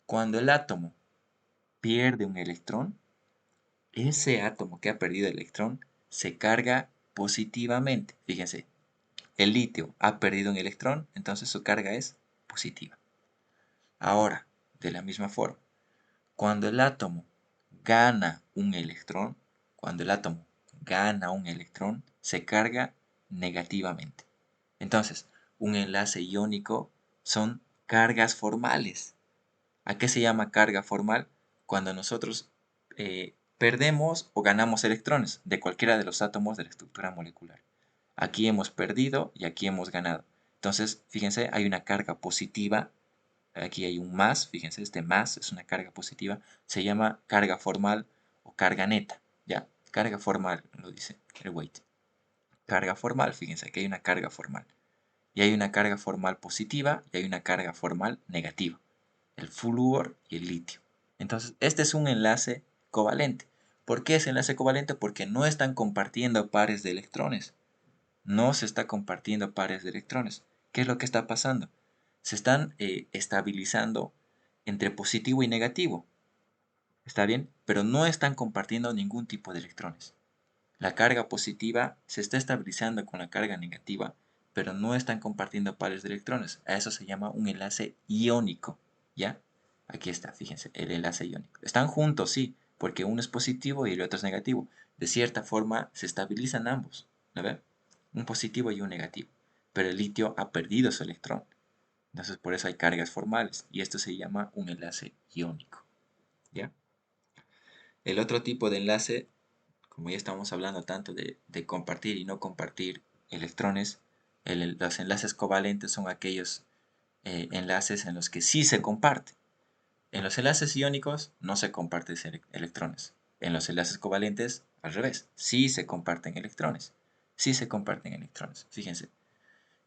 S1: Cuando el átomo pierde un electrón, ese átomo que ha perdido el electrón se carga positivamente. Fíjense, el litio ha perdido un electrón, entonces su carga es positiva. Ahora, de la misma forma, cuando el átomo gana un electrón, cuando el átomo gana un electrón, se carga negativamente. Entonces, un enlace iónico son cargas formales. ¿A qué se llama carga formal? Cuando nosotros perdemos o ganamos electrones de cualquiera de los átomos de la estructura molecular. Aquí hemos perdido y aquí hemos ganado. Entonces, fíjense, hay una carga positiva. Aquí hay un más, fíjense, este más es una carga positiva. Se llama carga formal o carga neta. Ya, carga formal, lo dice el weight. Carga formal, fíjense, aquí hay una carga formal. Y hay una carga formal positiva y hay una carga formal negativa. El flúor y el litio. Entonces, este es un enlace covalente. ¿Por qué es enlace covalente? Porque no están compartiendo pares de electrones. No se está compartiendo pares de electrones. ¿Qué es lo que está pasando? Se están estabilizando entre positivo y negativo. ¿Está bien? Pero no están compartiendo ningún tipo de electrones. La carga positiva se está estabilizando con la carga negativa, pero no están compartiendo pares de electrones. A eso se llama un enlace iónico. ¿Ya? Aquí está, fíjense, el enlace iónico. Están juntos, sí, porque uno es positivo y el otro es negativo. De cierta forma se estabilizan ambos, ¿no ven? Un positivo y un negativo. Pero el litio ha perdido su electrón. Entonces por eso hay cargas formales y esto se llama un enlace iónico, ¿ya? El otro tipo de enlace, como ya estamos hablando tanto de compartir y no compartir electrones, los enlaces covalentes son aquellos enlaces en los que sí se comparte. En los enlaces iónicos no se comparten electrones. En los enlaces covalentes, al revés, sí se comparten electrones. Sí se comparten electrones. Fíjense,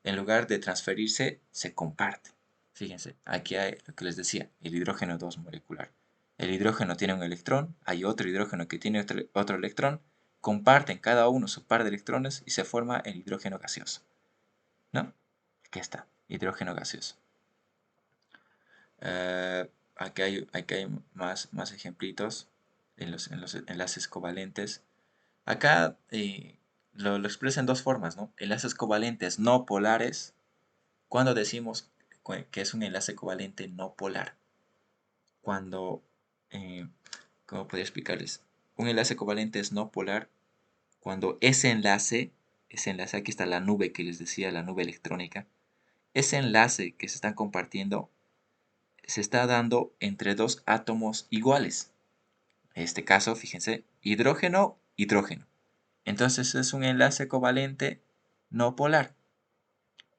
S1: en lugar de transferirse, se comparte. Fíjense, aquí hay lo que les decía, el hidrógeno 2 molecular. El hidrógeno tiene un electrón, hay otro hidrógeno que tiene otro electrón, comparten cada uno su par de electrones y se forma el hidrógeno gaseoso. ¿No? Aquí está, hidrógeno gaseoso. Aquí hay más ejemplitos en los enlaces covalentes. Acá lo expresa en dos formas, ¿no? Enlaces covalentes no polares. Cuando decimos que es un enlace covalente no polar, cuando, eh, ¿cómo podría explicarles? Un enlace covalente es no polar cuando ese enlace, aquí está la nube que les decía, la nube electrónica, ese enlace que se están compartiendo se está dando entre dos átomos iguales. En este caso, fíjense, hidrógeno, hidrógeno. Entonces es un enlace covalente no polar,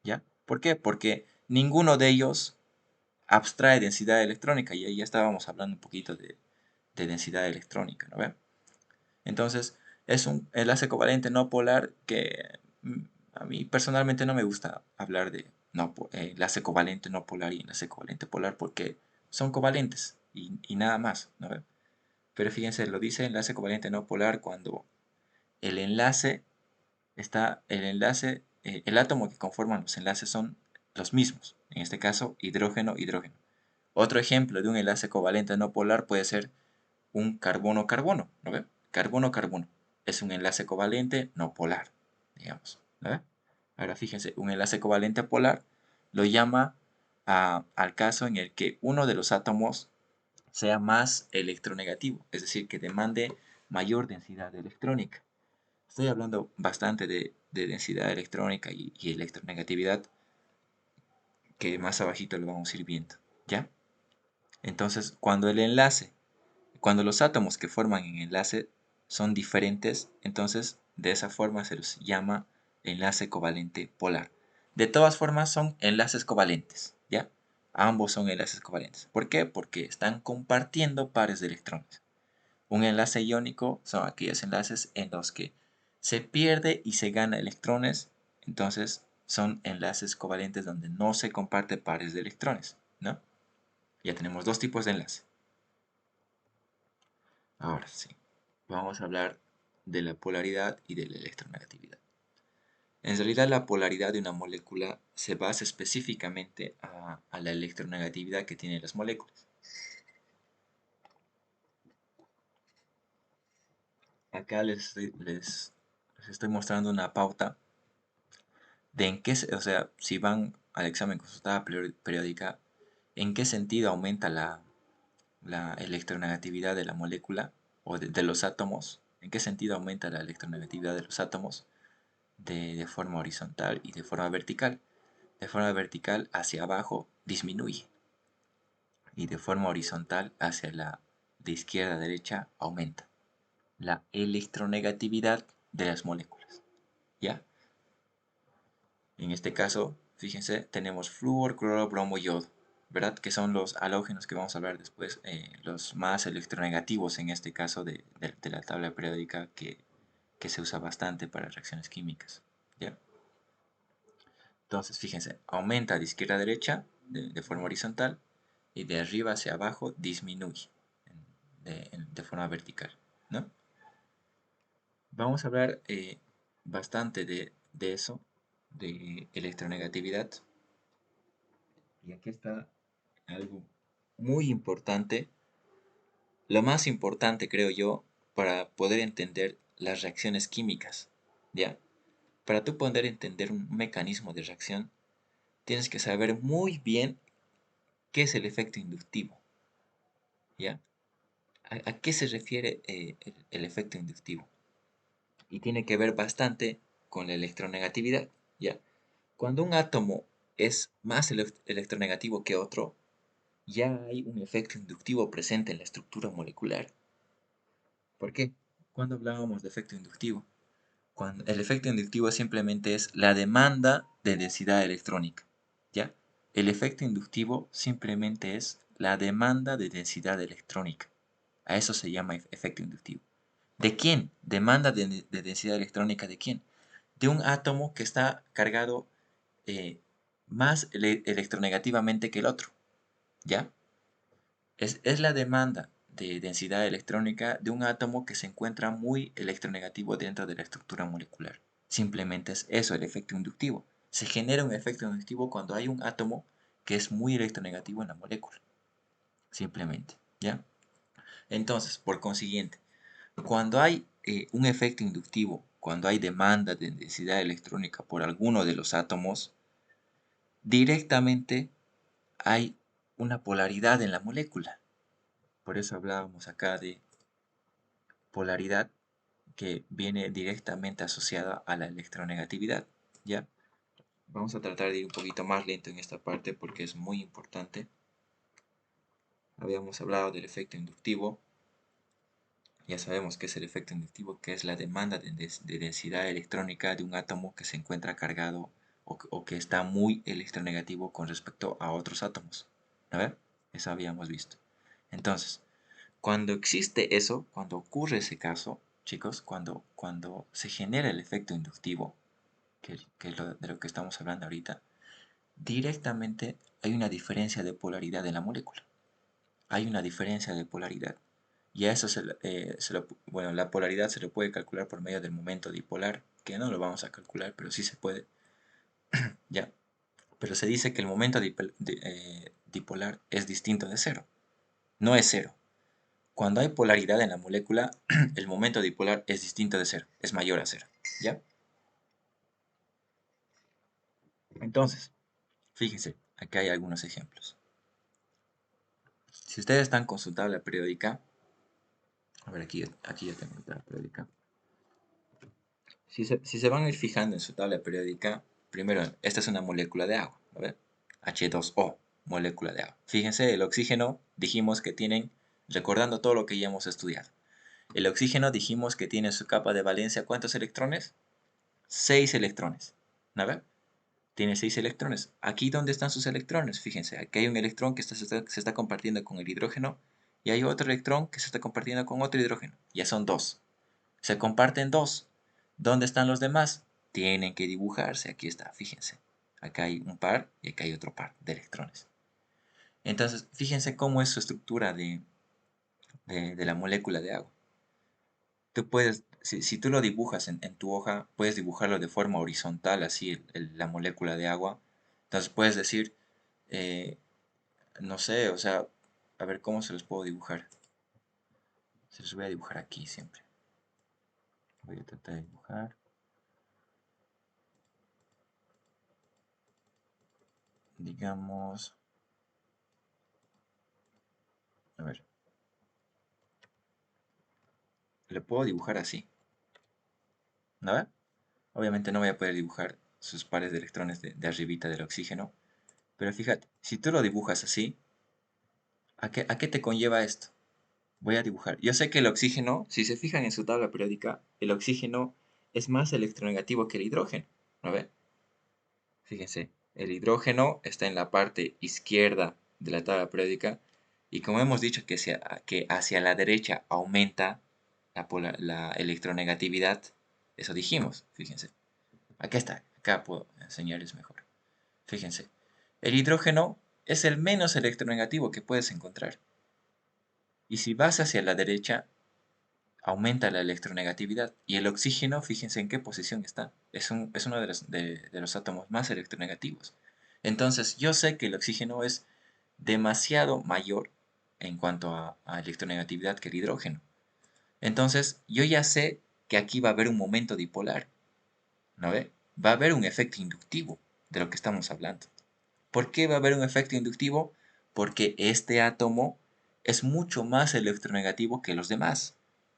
S1: ¿ya? ¿Por qué? Porque ninguno de ellos abstrae densidad electrónica y ahí ya estábamos hablando un poquito de densidad electrónica, ¿no ven? Entonces es un enlace covalente no polar que a mí personalmente no me gusta hablar de enlace covalente no polar y enlace covalente polar porque son covalentes y nada más, ¿no ven? Pero fíjense, lo dice enlace covalente no polar cuando el enlace el átomo que conforman los enlaces son los mismos, en este caso hidrógeno, hidrógeno. Otro ejemplo de un enlace covalente no polar puede ser un carbono-carbono, ¿no ve? Carbono-carbono. Es un enlace covalente no polar, digamos, ¿no ve? Ahora fíjense, un enlace covalente polar lo llama al caso en el que uno de los átomos sea más electronegativo, es decir, que demande mayor densidad electrónica. Estoy hablando bastante de densidad electrónica y electronegatividad, que más abajito lo vamos a ir viendo, ¿ya? Entonces, cuando los átomos que forman el enlace son diferentes, entonces de esa forma se los llama enlace covalente polar. De todas formas son enlaces covalentes, ¿ya? Ambos son enlaces covalentes. ¿Por qué? Porque están compartiendo pares de electrones. Un enlace iónico son aquellos enlaces en los que se pierde y se gana electrones, entonces son enlaces covalentes donde no se comparte pares de electrones, ¿no? Ya tenemos dos tipos de enlace. Ahora sí, vamos a hablar de la polaridad y de la electronegatividad. En realidad la polaridad de una molécula se basa específicamente a la electronegatividad que tienen las moléculas. Acá les estoy mostrando una pauta de en qué, o sea, si van al examen con su tabla periódica, en qué sentido aumenta la electronegatividad de la molécula o de los átomos, en qué sentido aumenta la electronegatividad de los átomos de forma horizontal y de forma vertical. De forma vertical hacia abajo disminuye y de forma horizontal hacia de izquierda a derecha aumenta la electronegatividad de las moléculas. ¿Ya? En este caso, fíjense, tenemos flúor, cloro, bromo, yodo, ¿verdad? Que son los halógenos que vamos a hablar después, los más electronegativos en este caso de la tabla periódica que se usa bastante para reacciones químicas, ¿ya? Entonces, fíjense, aumenta de izquierda a derecha de forma horizontal y de arriba hacia abajo disminuye de forma vertical, ¿no? Vamos a hablar bastante de eso, de electronegatividad. Y aquí está algo muy importante, lo más importante creo yo, para poder entender las reacciones químicas, ¿ya? Para tú poder entender un mecanismo de reacción, tienes que saber muy bien qué es el efecto inductivo. ¿ya? ¿A qué se refiere el efecto inductivo? Y tiene que ver bastante con la electronegatividad, ¿ya? Cuando un átomo es más electronegativo que otro, ya hay un efecto inductivo presente en la estructura molecular. ¿Por qué? Cuando hablábamos de efecto inductivo, cuando el efecto inductivo simplemente es la demanda de densidad electrónica, ¿ya? El efecto inductivo simplemente es la demanda de densidad electrónica. A eso se llama efecto inductivo. ¿De quién? Demanda de densidad electrónica de quién? De un átomo que está cargado eh, más electronegativamente que el otro, ¿ya? Es la demanda de densidad electrónica de un átomo que se encuentra muy electronegativo dentro de la estructura molecular. Simplemente es eso, el efecto inductivo. Se genera un efecto inductivo cuando hay un átomo que es muy electronegativo en la molécula. Simplemente, ¿ya? Entonces, por consiguiente, cuando hay un efecto inductivo, cuando hay demanda de densidad electrónica por alguno de los átomos, directamente hay una polaridad en la molécula. Por eso hablábamos acá de polaridad que viene directamente asociada a la electronegatividad, ¿ya? Vamos a tratar de ir un poquito más lento en esta parte porque es muy importante. Habíamos hablado del efecto inductivo. Ya sabemos qué es el efecto inductivo, que es la demanda de densidad electrónica de un átomo que se encuentra cargado o que está muy electronegativo con respecto a otros átomos. A ver, eso habíamos visto. Entonces, cuando existe eso, cuando ocurre ese caso, chicos, cuando se genera el efecto inductivo, que es de lo que estamos hablando ahorita, directamente hay una diferencia de polaridad en la molécula. Hay una diferencia de polaridad. Y a eso bueno, la polaridad se lo puede calcular por medio del momento dipolar, que no lo vamos a calcular, pero sí se puede, ya. Pero se dice que el momento dipolar es distinto de cero, no es cero. Cuando hay polaridad en la molécula, el momento dipolar es distinto de cero, es mayor a cero, ¿ya? Entonces, fíjense, acá hay algunos ejemplos. Si ustedes están con su tabla periódica, a ver, aquí ya tengo la tabla periódica. Si se van a ir fijando en su tabla periódica, primero, esta es una molécula de agua, ¿no? H2O, molécula de agua. Fíjense, el oxígeno dijimos que tienen, recordando todo lo que ya hemos estudiado, el oxígeno dijimos que tiene su capa de valencia, ¿cuántos electrones? 6 electrones, ¿no? Tiene 6 electrones. Aquí, ¿dónde están sus electrones? Fíjense, aquí hay un electrón que se está compartiendo con el hidrógeno y hay otro electrón que se está compartiendo con otro hidrógeno. Ya son dos. Se comparten dos. ¿Dónde están los demás? Tienen que dibujarse. Aquí está, fíjense. Acá hay un par y acá hay otro par de electrones. Entonces, fíjense cómo es su estructura de la molécula de agua. Tú puedes, si tú lo dibujas en tu hoja, puedes dibujarlo de forma horizontal, así, la molécula de agua. Entonces puedes decir, eh, no sé, o sea, a ver cómo se los puedo dibujar. Se los voy a dibujar aquí siempre. Voy a tratar de dibujar. Digamos, a ver, lo puedo dibujar así, ¿no? Obviamente no voy a poder dibujar sus pares de electrones de arribita del oxígeno, pero fíjate, si tú lo dibujas así, ¿a qué te conlleva esto? Voy a dibujar. Yo sé que el oxígeno, si se fijan en su tabla periódica, el oxígeno es más electronegativo que el hidrógeno, ¿no ve? Fíjense, el hidrógeno está en la parte izquierda de la tabla periódica y como hemos dicho que hacia la derecha aumenta la electronegatividad, eso dijimos, fíjense. Aquí está, acá puedo enseñarles mejor. Fíjense, el hidrógeno es el menos electronegativo que puedes encontrar. Y si vas hacia la derecha, aumenta la electronegatividad. Y el oxígeno, fíjense en qué posición está. Es uno de los átomos más electronegativos. Entonces, yo sé que el oxígeno es demasiado mayor en cuanto a electronegatividad que el hidrógeno. Entonces, yo ya sé que aquí va a haber un momento dipolar. ¿No ve? Va a haber un efecto inductivo de lo que estamos hablando. ¿Por qué va a haber un efecto inductivo? Porque este átomo es mucho más electronegativo que los demás.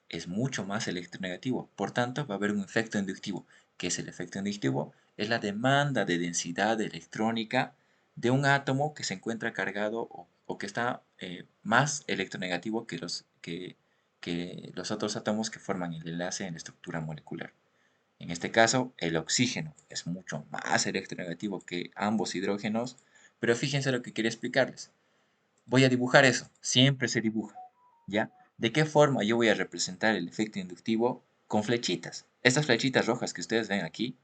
S1: Es mucho más electronegativo. Por tanto, va a haber un efecto inductivo. ¿Qué es el efecto inductivo? Es la demanda de densidad electrónica de un átomo que se encuentra cargado o que está más electronegativo que los otros átomos que forman el enlace en la estructura molecular. En este caso, el oxígeno es mucho más electronegativo que ambos hidrógenos, pero fíjense lo que quería explicarles. Voy a dibujar eso, siempre se dibuja, ¿ya? ¿De qué forma yo voy a representar el efecto inductivo? Con flechitas. Estas flechitas rojas que ustedes ven aquí,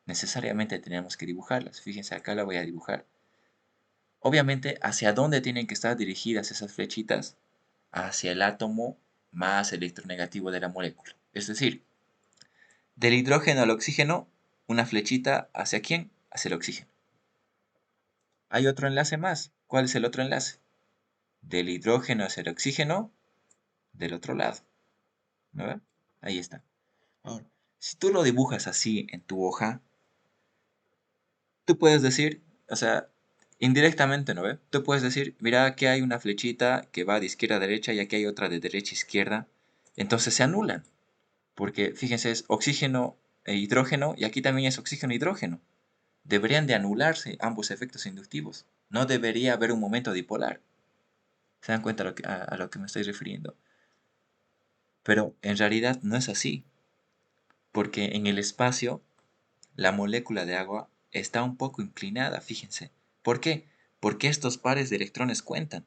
S1: necesariamente tenemos que dibujarlas. Fíjense, acá la voy a dibujar. Obviamente, ¿hacia dónde tienen que estar dirigidas esas flechitas? Hacia el átomo más electronegativo de la molécula. Es decir, del hidrógeno al oxígeno, una flechita ¿hacia quién? Hacia el oxígeno. Hay otro enlace más. ¿Cuál es el otro enlace? Del hidrógeno hacia el oxígeno, del otro lado. ¿No ve? Ahí está. Ahora, si tú lo dibujas así en tu hoja, tú puedes decir, o sea, indirectamente, ¿no ve? Tú puedes decir, mira, aquí hay una flechita que va de izquierda a derecha y aquí hay otra de derecha a izquierda. Entonces se anulan, porque fíjense, es oxígeno e hidrógeno y aquí también es oxígeno e hidrógeno. Deberían de anularse ambos efectos inductivos. No debería haber un momento dipolar. ¿Se dan cuenta a lo que me estoy refiriendo? Pero en realidad no es así, porque en el espacio la molécula de agua está un poco inclinada, fíjense. ¿Por qué? Porque estos pares de electrones cuentan.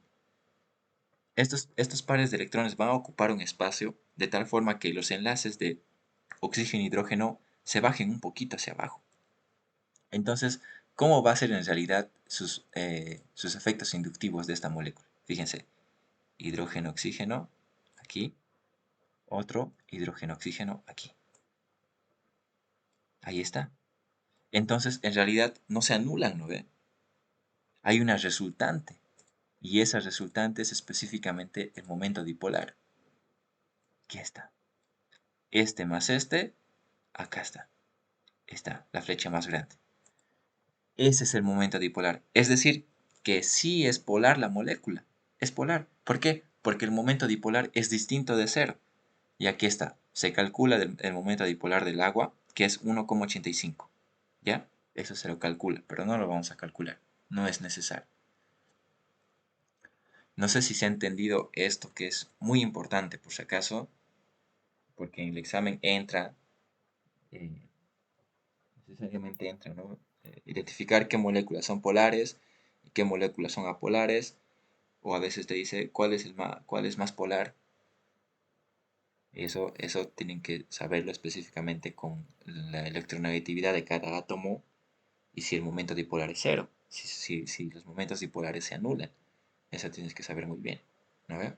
S1: Estos pares de electrones van a ocupar un espacio de tal forma que los enlaces de oxígeno e hidrógeno se bajen un poquito hacia abajo. Entonces, ¿cómo va a ser en realidad sus efectos inductivos de esta molécula? Fíjense, hidrógeno-oxígeno aquí, otro hidrógeno-oxígeno aquí. Ahí está. Entonces, en realidad no se anulan, ¿no ve? Hay una resultante. Y esa resultante es específicamente el momento dipolar. Aquí está. Este más este, acá está. Está la flecha más grande. Ese es el momento dipolar. Es decir, que sí es polar la molécula. Es polar. ¿Por qué? Porque el momento dipolar es distinto de cero. Y aquí está. Se calcula el momento dipolar del agua, que es 1,85. ¿Ya? Eso se lo calcula, pero no lo vamos a calcular. No es necesario. No sé si se ha entendido esto que es muy importante, por si acaso, porque en el examen entra, eh, necesariamente entra, ¿no? Identificar qué moléculas son polares y qué moléculas son apolares, o a veces te dice cuál es más polar. Eso tienen que saberlo específicamente con la electronegatividad de cada átomo y si el momento dipolar es cero, si los momentos dipolares se anulan. Eso tienes que saber muy bien, ¿no ve?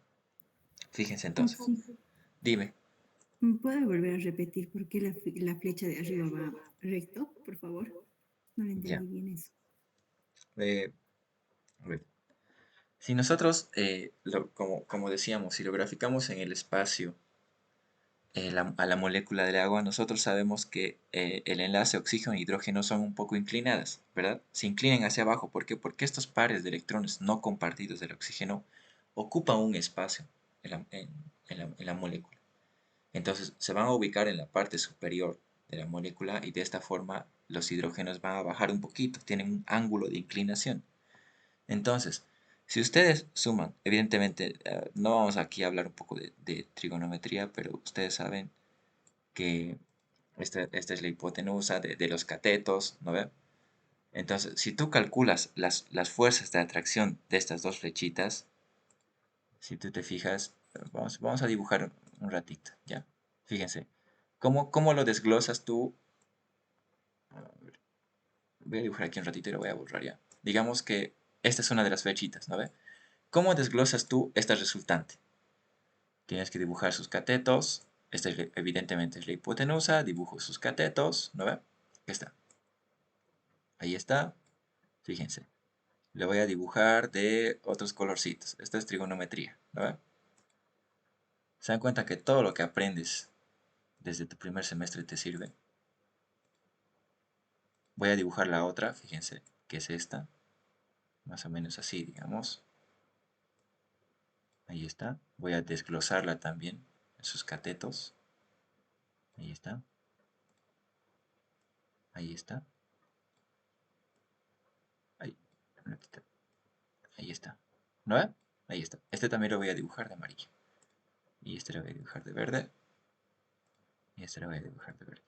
S1: Fíjense entonces.
S2: Sí.
S1: Dime.
S2: ¿Puede volver a repetir por qué la flecha de arriba va recto, por favor? No le
S1: Ya.
S2: entendí bien eso.
S1: Eh, a ver. Si nosotros, como decíamos, si lo graficamos en el espacio a la molécula del agua, nosotros sabemos que el enlace oxígeno-hidrógeno son un poco inclinadas, ¿verdad? Se inclinan hacia abajo. ¿Por qué? Porque estos pares de electrones no compartidos del oxígeno ocupan un espacio en la molécula. Entonces se van a ubicar en la parte superior de la molécula y de esta forma los hidrógenos van a bajar un poquito, tienen un ángulo de inclinación. Entonces, si ustedes suman, evidentemente, no vamos aquí a hablar un poco de trigonometría, pero ustedes saben que esta es la hipotenusa de los catetos, ¿no ve? Entonces, si tú calculas las fuerzas de atracción de estas dos flechitas, si tú te fijas, vamos a dibujar un ratito, ¿ya? Fíjense, ¿cómo lo desglosas tú? A ver, voy a dibujar aquí un ratito y lo voy a borrar ya. Digamos que esta es una de las flechitas, ¿no ve? ¿Cómo desglosas tú esta resultante? Tienes que dibujar sus catetos. Esta evidentemente es la hipotenusa. Dibujo sus catetos. ¿No ve? Aquí está. Ahí está. Fíjense. Le voy a dibujar de otros colorcitos. Esta es trigonometría. ¿No ve? ¿Se dan cuenta que todo lo que aprendes desde tu primer semestre te sirve? Voy a dibujar la otra. Fíjense que es esta. Más o menos así, digamos. Ahí está. Voy a desglosarla también en sus catetos. Ahí está. Ahí está. Ahí. Ahí está. ¿No ve? Ahí está. Este también lo voy a dibujar de amarillo. Y este lo voy a dibujar de verde. Y este lo voy a dibujar de verde.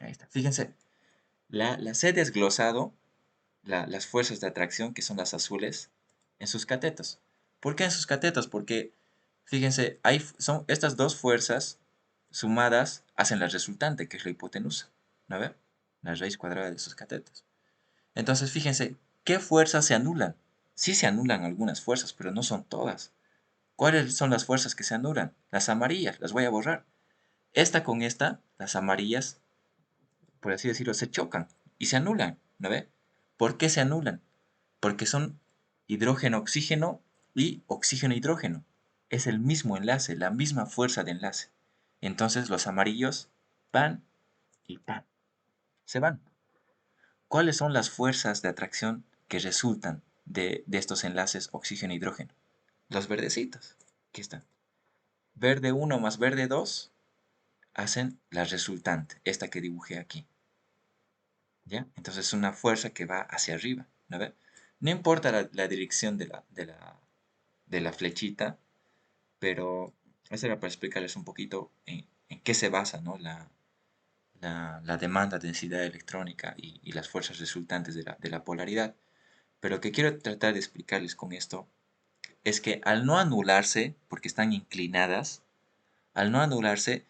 S1: Ahí está. Fíjense, las he desglosado, las fuerzas de atracción, que son las azules, en sus catetos. ¿Por qué en sus catetos? Porque, fíjense, son estas dos fuerzas sumadas hacen la resultante, que es la hipotenusa. ¿No ve? La raíz cuadrada de sus catetos. Entonces, fíjense, ¿qué fuerzas se anulan? Sí se anulan algunas fuerzas, pero no son todas. ¿Cuáles son las fuerzas que se anulan? Las amarillas, las voy a borrar. Esta con esta, las amarillas, por así decirlo, se chocan y se anulan, ¿no ve? ¿Por qué se anulan? Porque son hidrógeno-oxígeno y oxígeno-hidrógeno. Es el mismo enlace, la misma fuerza de enlace. Entonces los amarillos van y ¡pam! Se van. ¿Cuáles son las fuerzas de atracción que resultan de estos enlaces oxígeno-hidrógeno? Los verdecitos. Aquí están. Verde 1 más verde 2 hacen la resultante, esta que dibujé aquí. ¿Ya? Entonces es una fuerza que va hacia arriba. ¿No ve? No importa la dirección de la flechita, pero eso era para explicarles un poquito en qué se basa, ¿no? La demanda, densidad electrónica y las fuerzas resultantes de la polaridad. Pero lo que quiero tratar de explicarles con esto es que al no anularse, porque están inclinadas, al no anularse,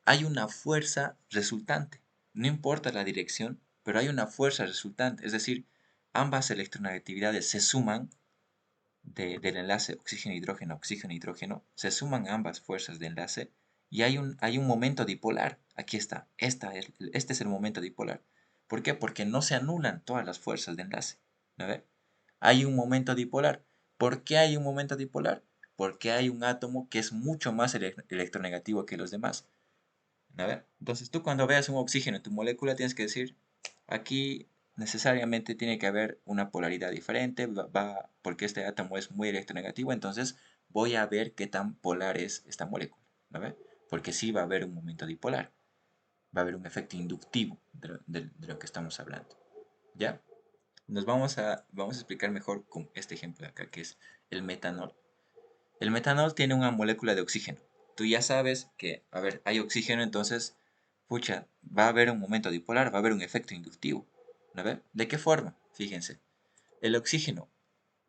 S1: hay una fuerza resultante. No importa la dirección, pero hay una fuerza resultante. Es decir, ambas electronegatividades se suman del enlace oxígeno-hidrógeno, oxígeno-hidrógeno, se suman ambas fuerzas de enlace y hay un momento dipolar. Aquí está. Este es el momento dipolar. ¿Por qué? Porque no se anulan todas las fuerzas de enlace. ¿No ve? Hay un momento dipolar. ¿Por qué hay un momento dipolar? Porque hay un átomo que es mucho más electronegativo que los demás. ¿No ve? Entonces tú cuando veas un oxígeno en tu molécula tienes que decir, aquí necesariamente tiene que haber una polaridad diferente, porque este átomo es muy electronegativo, entonces voy a ver qué tan polar es esta molécula. ¿No ve? Porque sí va a haber un momento dipolar, va a haber un efecto inductivo de lo que estamos hablando. ¿Ya? Vamos a explicar mejor con este ejemplo de acá, que es el metanol. El metanol tiene una molécula de oxígeno. Tú ya sabes que, a ver, hay oxígeno, entonces, pucha, va a haber un momento dipolar, va a haber un efecto inductivo. ¿No ve? ¿De qué forma? Fíjense. El oxígeno.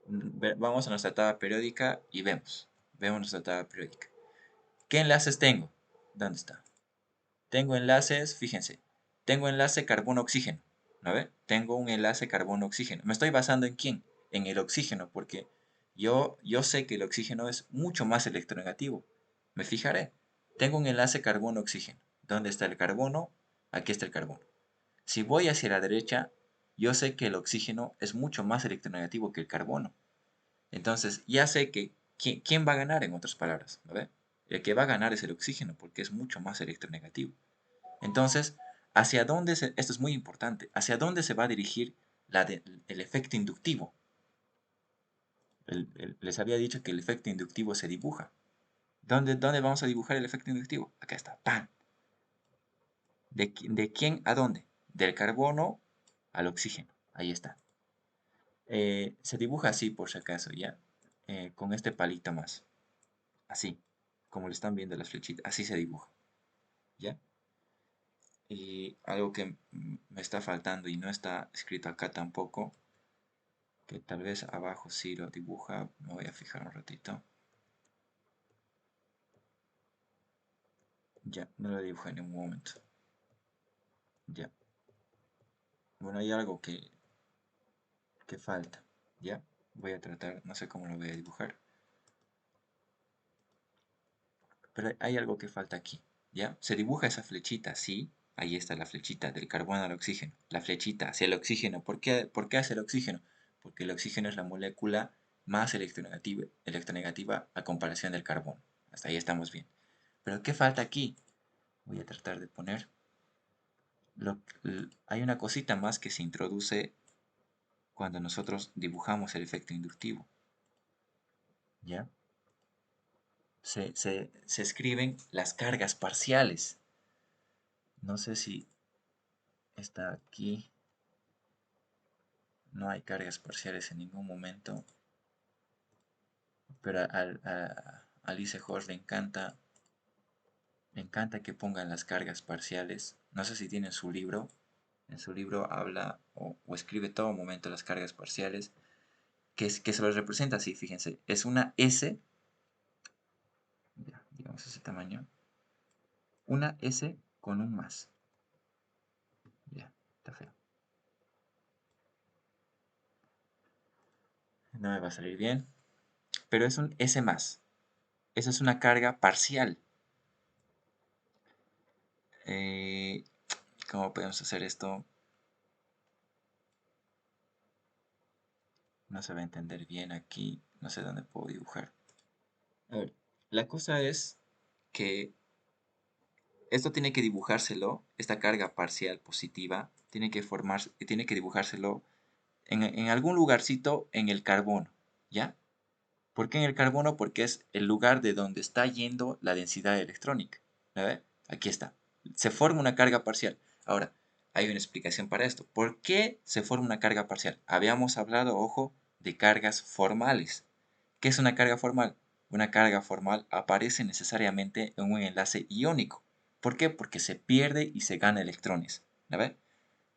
S1: Vamos a nuestra tabla periódica y vemos. Vemos nuestra tabla periódica. ¿Qué enlaces tengo? ¿Dónde está? Tengo enlaces, fíjense. Tengo enlace carbono-oxígeno. ¿No ve? Tengo un enlace carbono-oxígeno. ¿Me estoy basando en quién? En el oxígeno, porque yo sé que el oxígeno es mucho más electronegativo. Me fijaré. Tengo un enlace carbono-oxígeno. ¿Dónde está el carbono? Aquí está el carbono. Si voy hacia la derecha, yo sé que el oxígeno es mucho más electronegativo que el carbono. Entonces, ya sé que quién va a ganar, en otras palabras. ¿No ve? El que va a ganar es el oxígeno, porque es mucho más electronegativo. Entonces, esto es muy importante, ¿hacia dónde se va a dirigir el efecto inductivo? Les había dicho que el efecto inductivo se dibuja. ¿Dónde vamos a dibujar el efecto inductivo? Acá está, ¡pam! ¿De quién a dónde? Del carbono al oxígeno. Ahí está. Se dibuja así, por si acaso, ¿ya? Con este palito más. Así, como le están viendo las flechitas. Así se dibuja, ¿ya? Y algo que me está faltando y no está escrito acá tampoco, que tal vez abajo sí lo dibuja, me voy a fijar un ratito. Ya, no lo dibuja en ningún momento. Ya. Bueno, hay algo que falta. Ya. Voy a tratar, no sé cómo lo voy a dibujar. Pero hay algo que falta aquí. ¿Ya? Se dibuja esa flechita, sí. Ahí está la flechita del carbono al oxígeno. La flechita hacia el oxígeno. ¿Por qué hacia el oxígeno? Porque el oxígeno es la molécula más electronegativa a comparación del carbono. Hasta ahí estamos bien. Pero ¿qué falta aquí? Voy a tratar de poner. Hay una cosita más que se introduce cuando nosotros dibujamos el efecto inductivo. ¿Ya? se escriben las cargas parciales. No sé si está aquí. No hay cargas parciales en ningún momento. Pero a Alice Horst le encanta que pongan las cargas parciales. No sé si tiene su libro. En su libro habla o escribe todo momento las cargas parciales. Que se los representa así, fíjense. Es una S, ya, digamos ese tamaño. Una S con un más. Ya, está feo. No me va a salir bien. Pero es un S más. Esa es una carga parcial. Eh, ¿Cómo podemos hacer esto? No se va a entender bien aquí. No sé dónde puedo dibujar. A ver, la cosa es que esto tiene que dibujárselo, esta carga parcial positiva, tiene que dibujárselo en algún lugarcito en el carbono, ¿ya? ¿Por qué en el carbono? Porque es el lugar de donde está yendo la densidad electrónica. ¿La ve? Aquí está. Se forma una carga parcial. Ahora, hay una explicación para esto. ¿Por qué se forma una carga parcial? Habíamos hablado, ojo, de cargas formales. ¿Qué es una carga formal? Una carga formal aparece necesariamente en un enlace iónico. ¿Por qué? Porque se pierde y se gana electrones. ¿La ve?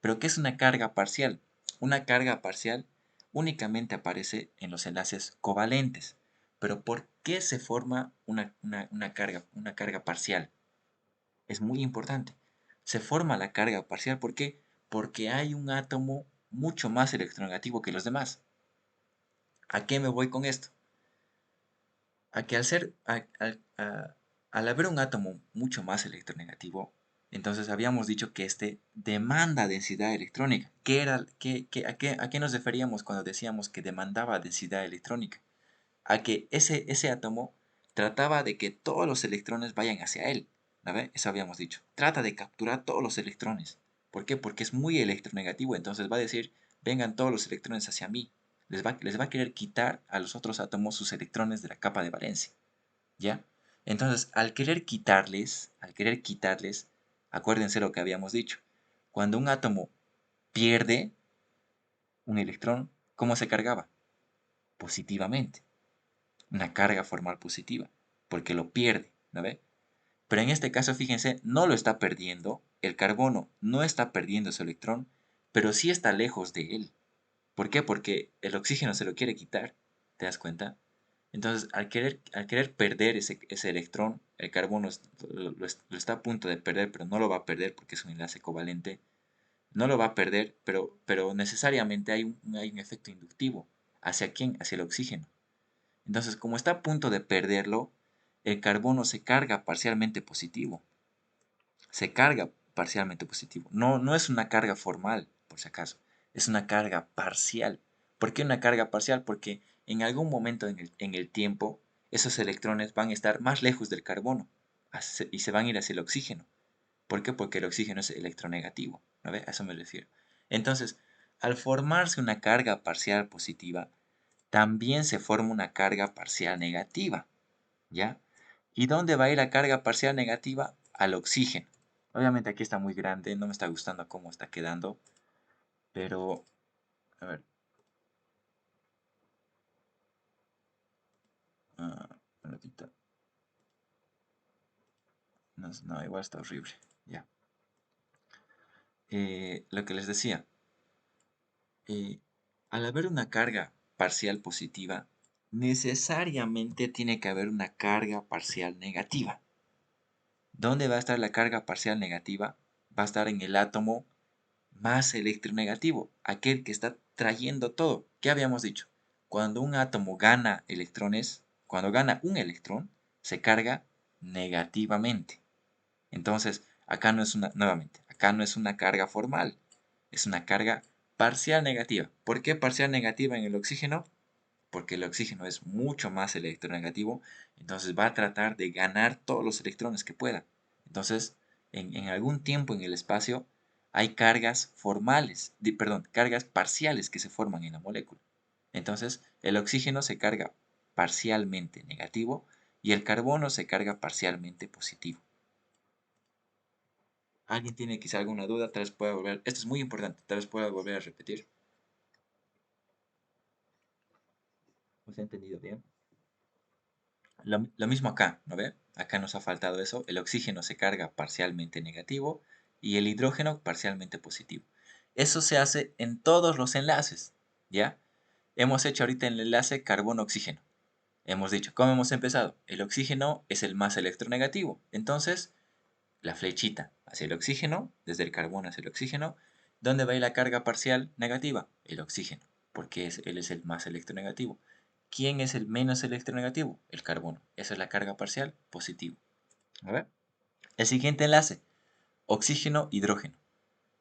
S1: Pero ¿qué es una carga parcial? Una carga parcial únicamente aparece en los enlaces covalentes. Pero ¿por qué se forma una carga parcial? Es muy importante. Se forma la carga parcial, ¿por qué? Porque hay un átomo mucho más electronegativo que los demás. ¿A qué me voy con esto? A que al haber un átomo mucho más electronegativo, entonces habíamos dicho que este demanda densidad electrónica. ¿A qué nos referíamos cuando decíamos que demandaba densidad electrónica? A que ese átomo trataba de que todos los electrones vayan hacia él. ¿La ve? Eso habíamos dicho. Trata de capturar todos los electrones. ¿Por qué? Porque es muy electronegativo. Entonces va a decir, vengan todos los electrones hacia mí. Les va a querer quitar a los otros átomos sus electrones de la capa de valencia. ¿Ya? Entonces, al querer quitarles, acuérdense lo que habíamos dicho. Cuando un átomo pierde un electrón, ¿cómo se cargaba? Positivamente. Una carga formal positiva, porque lo pierde, ¿no ve? Pero en este caso, fíjense, no lo está perdiendo, el carbono no está perdiendo su electrón, pero sí está lejos de él. ¿Por qué? Porque el oxígeno se lo quiere quitar, ¿te das cuenta? Entonces, al querer perder ese electrón, el carbono lo está a punto de perder, pero no lo va a perder porque es un enlace covalente. No lo va a perder, pero necesariamente hay un efecto inductivo. ¿Hacia quién? Hacia el oxígeno. Entonces, como está a punto de perderlo, el carbono se carga parcialmente positivo. Se carga parcialmente positivo. No, no es una carga formal, por si acaso. Es una carga parcial. ¿Por qué una carga parcial? Porque en algún momento en el tiempo, esos electrones van a estar más lejos del carbono y se van a ir hacia el oxígeno. ¿Por qué? Porque el oxígeno es electronegativo. ¿No ve? A eso me refiero. Entonces, al formarse una carga parcial positiva, también se forma una carga parcial negativa. ¿Ya? ¿Y dónde va a ir la carga parcial negativa? Al oxígeno. Obviamente aquí está muy grande, no me está gustando cómo está quedando, pero, a ver, un ratito. No, no, igual está horrible, ya. Lo que les decía, eh, al haber una carga parcial positiva, necesariamente tiene que haber una carga parcial negativa. ¿Dónde va a estar la carga parcial negativa? Va a estar en el átomo más electronegativo, aquel que está trayendo todo. ¿Qué habíamos dicho? Cuando un átomo gana electrones, cuando gana un electrón, se carga negativamente. Entonces, acá no es una carga formal, es una carga parcial negativa. ¿Por qué parcial negativa en el oxígeno? Porque el oxígeno es mucho más electronegativo, entonces va a tratar de ganar todos los electrones que pueda. Entonces, en algún tiempo en el espacio hay cargas formales, perdón, cargas parciales que se forman en la molécula. Entonces, el oxígeno se carga parcialmente negativo y el carbono se carga parcialmente positivo. ¿Alguien tiene quizá alguna duda? Tal vez pueda volver. Esto es muy importante. Tal vez pueda volver a repetir. ¿Os he entendido bien? Lo mismo acá, ¿no ve? Acá nos ha faltado eso. El oxígeno se carga parcialmente negativo y el hidrógeno parcialmente positivo. Eso se hace en todos los enlaces, ¿ya? Hemos hecho ahorita el enlace carbono-oxígeno. Hemos dicho, ¿cómo hemos empezado? El oxígeno es el más electronegativo. Entonces, la flechita hacia el oxígeno, desde el carbono hacia el oxígeno, ¿dónde va a ir la carga parcial negativa? El oxígeno, porque él es el más electronegativo. ¿Quién es el menos electronegativo? El carbono. Esa es la carga parcial positiva. A ver. El siguiente enlace, oxígeno-hidrógeno.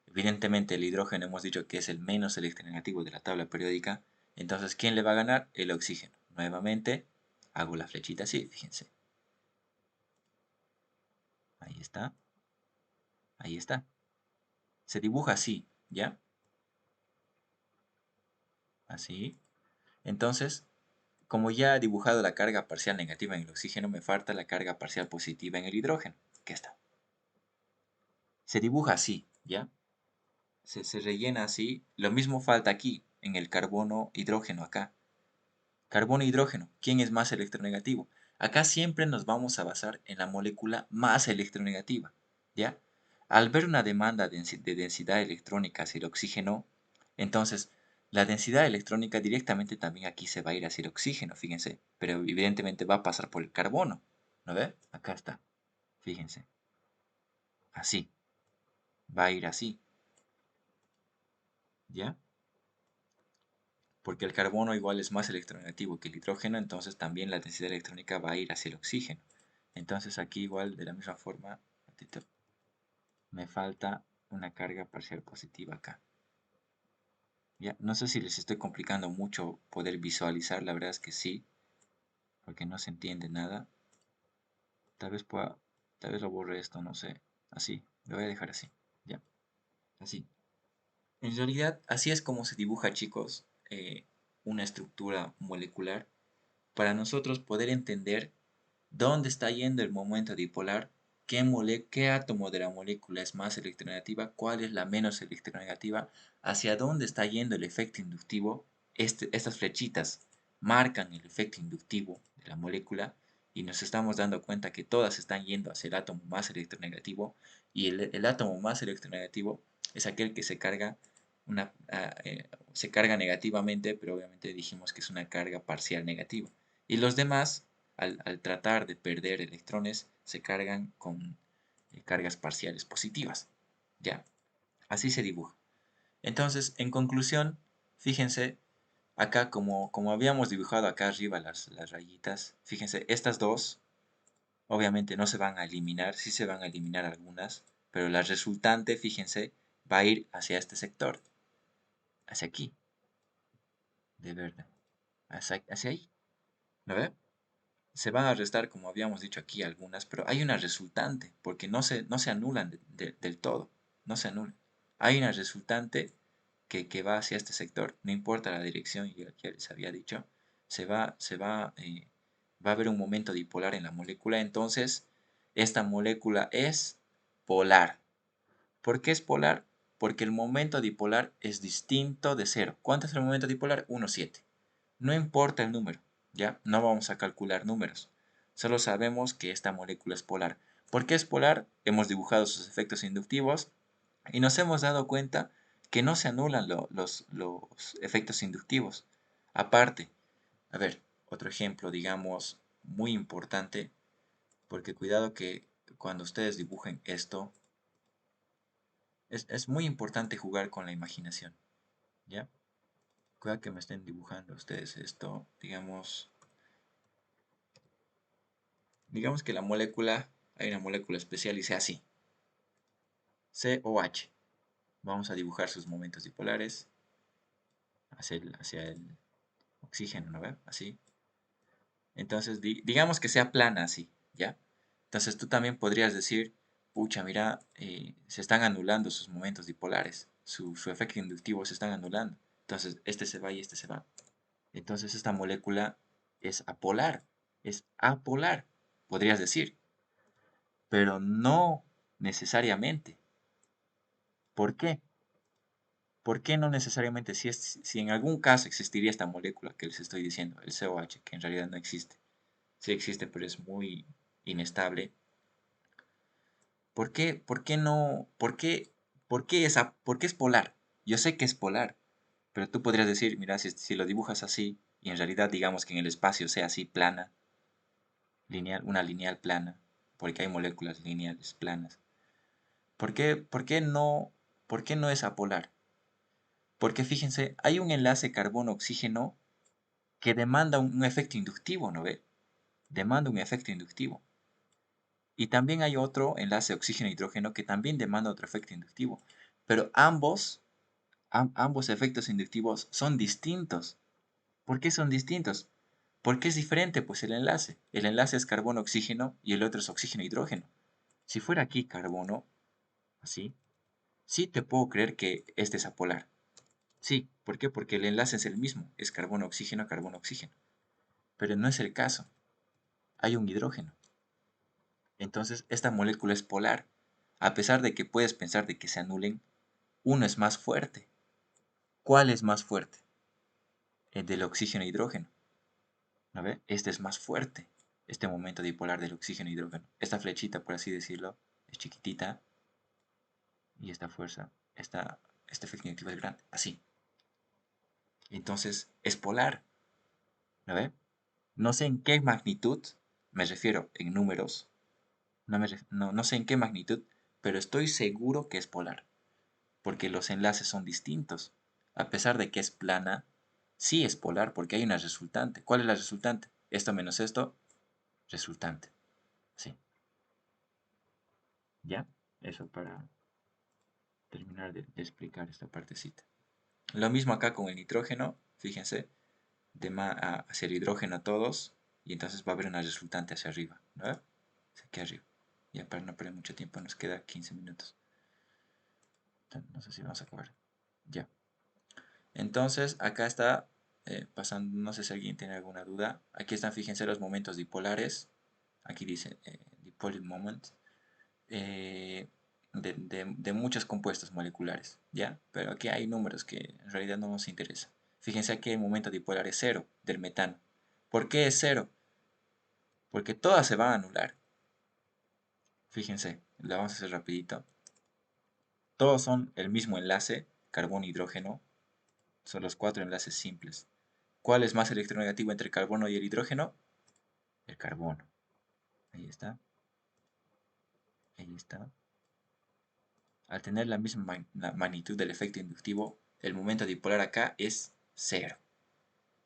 S1: Evidentemente el hidrógeno hemos dicho que es el menos electronegativo de la tabla periódica. Entonces, ¿quién le va a ganar? El oxígeno. Nuevamente, hago la flechita así, fíjense. Ahí está. Ahí está. Se dibuja así, ¿ya? Así. Entonces, como ya he dibujado la carga parcial negativa en el oxígeno, me falta la carga parcial positiva en el hidrógeno. ¿Qué está? Se dibuja así, ¿ya? Se rellena así. Lo mismo falta aquí, en el carbono-hidrógeno acá. Carbono-hidrógeno, ¿quién es más electronegativo? Acá siempre nos vamos a basar en la molécula más electronegativa, ¿ya? Al ver una demanda de densidad electrónica hacia el oxígeno, entonces la densidad electrónica directamente también aquí se va a ir hacia el oxígeno, fíjense, pero evidentemente va a pasar por el carbono, ¿no ve? Acá está, fíjense, así, va a ir así, ¿ya? Porque el carbono igual es más electronegativo que el hidrógeno, entonces también la densidad electrónica va a ir hacia el oxígeno. Entonces aquí igual de la misma forma me falta una carga parcial positiva acá. Ya, no sé si les estoy complicando mucho poder visualizar, la verdad es que sí, porque no se entiende nada. Tal vez pueda, tal vez lo borre esto, no sé. Así, lo voy a dejar así, ya, así. En realidad, así es como se dibuja, chicos, una estructura molecular para nosotros poder entender dónde está yendo el momento dipolar, qué átomo de la molécula es más electronegativa, cuál es la menos electronegativa, hacia dónde está yendo el efecto inductivo. Estas flechitas marcan el efecto inductivo de la molécula y nos estamos dando cuenta que todas están yendo hacia el átomo más electronegativo y el átomo más electronegativo es aquel que se carga negativamente, pero obviamente dijimos que es una carga parcial negativa. Y los demás, al tratar de perder electrones, se cargan con cargas parciales positivas. ¿Ya? Así se dibuja. Entonces, en conclusión, fíjense, acá como habíamos dibujado acá arriba las rayitas, fíjense, estas dos obviamente no se van a eliminar, sí se van a eliminar algunas, pero la resultante, fíjense, va a ir hacia este sector, hacia aquí, de verde, hacia ahí, ¿lo ve? Se van a restar, como habíamos dicho aquí, algunas, pero hay una resultante, porque no se anulan del todo, no se anulan. Hay una resultante que va hacia este sector, no importa la dirección, ya les había dicho, va a haber un momento dipolar en la molécula, entonces esta molécula es polar. ¿Por qué es polar? Porque el momento dipolar es distinto de cero. ¿Cuánto es el momento dipolar? 1,7. No importa el número, ¿ya? No vamos a calcular números. Solo sabemos que esta molécula es polar. ¿Por qué es polar? Hemos dibujado sus efectos inductivos y nos hemos dado cuenta que no se anulan los efectos inductivos. Aparte, a ver, otro ejemplo, digamos, muy importante, porque cuidado que cuando ustedes dibujen esto, es muy importante jugar con la imaginación, ¿ya? Cuidado que me estén dibujando ustedes esto, digamos que hay una molécula especial y sea así, COH. Vamos a dibujar sus momentos dipolares hacia el oxígeno, ¿no ve? Así. Entonces, digamos que sea plana así, ¿ya? Entonces tú también podrías decir, pucha, mira, se están anulando sus momentos dipolares, su efecto inductivo se están anulando. Entonces, este se va y este se va. Entonces, esta molécula es apolar, es apolar. podrías decir, pero no necesariamente. ¿Por qué? ¿Por qué no necesariamente si en algún caso existiría esta molécula que les estoy diciendo, el COH, que en realidad no existe? Sí existe, pero es muy inestable. ¿Por qué no? ¿Por qué es polar? Yo sé que es polar, pero tú podrías decir, mira, si lo dibujas así, y en realidad digamos que en el espacio sea así plana, lineal, una lineal plana, porque hay moléculas lineales planas. ¿Por qué no es apolar? Porque fíjense, hay un enlace carbono-oxígeno que demanda un efecto inductivo, ¿no ve? Demanda un efecto inductivo. Y también hay otro enlace oxígeno-hidrógeno que también demanda otro efecto inductivo. Pero ambos efectos inductivos son distintos. ¿Por qué son distintos? ¿Por qué es diferente? Pues el enlace. El enlace es carbono-oxígeno y el otro es oxígeno-hidrógeno. Si fuera aquí carbono, así, sí te puedo creer que este es apolar. Sí, ¿por qué? Porque el enlace es el mismo, es carbono-oxígeno, carbono-oxígeno. Pero no es el caso, hay un hidrógeno. Entonces, esta molécula es polar. A pesar de que puedes pensar de que se anulen, uno es más fuerte. ¿Cuál es más fuerte? El del oxígeno-hidrógeno. ¿No ve? Este es más fuerte, este momento dipolar del oxígeno-hidrógeno. Esta flechita, por así decirlo, es chiquitita y esta fuerza, este efecto inductivo es grande. Así. Entonces, es polar. ¿No ve? No sé en qué magnitud, me refiero en números, no sé en qué magnitud, pero estoy seguro que es polar, porque los enlaces son distintos. A pesar de que es plana, sí es polar porque hay una resultante. ¿Cuál es la resultante? Esto menos esto, resultante. Sí, ¿ya? Eso para terminar de explicar esta partecita. Lo mismo acá con el nitrógeno, fíjense, hacia el hidrógeno todos, y entonces va a haber una resultante hacia arriba, ¿no? Hacia aquí arriba. Ya para no perder mucho tiempo, nos queda 15 minutos. No sé si vamos a acabar. Ya. Entonces, acá está pasando, no sé si alguien tiene alguna duda. Aquí están, fíjense, los momentos dipolares. Aquí dice dipole moment. De muchos compuestos moleculares, ¿ya? Pero aquí hay números que en realidad no nos interesan. Fíjense aquí el momento dipolar es cero del metano. ¿Por qué es cero? Porque todas se van a anular. Fíjense, la vamos a hacer rapidito. Todos son el mismo enlace, carbono-hidrógeno. Son los cuatro enlaces simples. ¿Cuál es más electronegativo entre el carbono y el hidrógeno? El carbono. Ahí está. Ahí está. Al tener la misma magnitud del efecto inductivo, el momento dipolar acá es cero.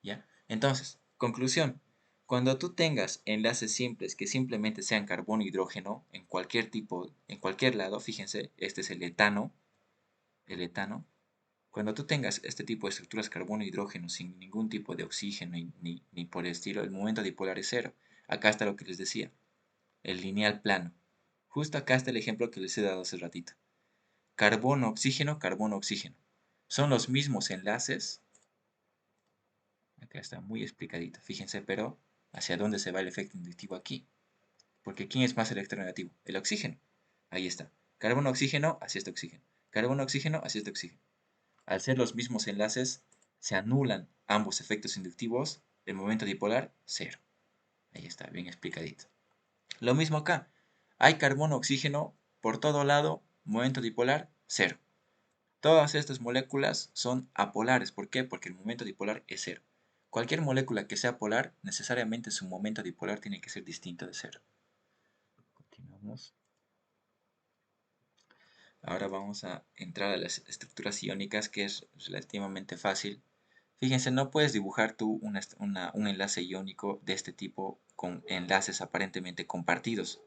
S1: ¿Ya? Entonces, conclusión. Cuando tú tengas enlaces simples que simplemente sean carbono e hidrógeno en cualquier tipo, en cualquier lado, fíjense, este es el etano. Cuando tú tengas este tipo de estructuras carbono e hidrógeno sin ningún tipo de oxígeno ni por el estilo, el momento dipolar es cero. Acá está lo que les decía, el lineal plano. Justo acá está el ejemplo que les he dado hace ratito. Carbono, oxígeno, carbono, oxígeno. Son los mismos enlaces. Acá está muy explicadito, fíjense, pero ¿hacia dónde se va el efecto inductivo aquí? Porque ¿quién es más electronegativo? El oxígeno. Ahí está. Carbono, oxígeno, hacia este oxígeno. Carbono, oxígeno, hacia este oxígeno. Al ser los mismos enlaces, se anulan ambos efectos inductivos. El momento dipolar, cero. Ahí está, bien explicadito. Lo mismo acá. Hay carbono, oxígeno por todo lado, momento dipolar, cero. Todas estas moléculas son apolares. ¿Por qué? Porque el momento dipolar es cero. Cualquier molécula que sea polar, necesariamente su momento dipolar tiene que ser distinto de cero. Continuamos. Ahora vamos a entrar a las estructuras iónicas, que es relativamente fácil. Fíjense, no puedes dibujar tú un enlace iónico de este tipo con enlaces aparentemente compartidos.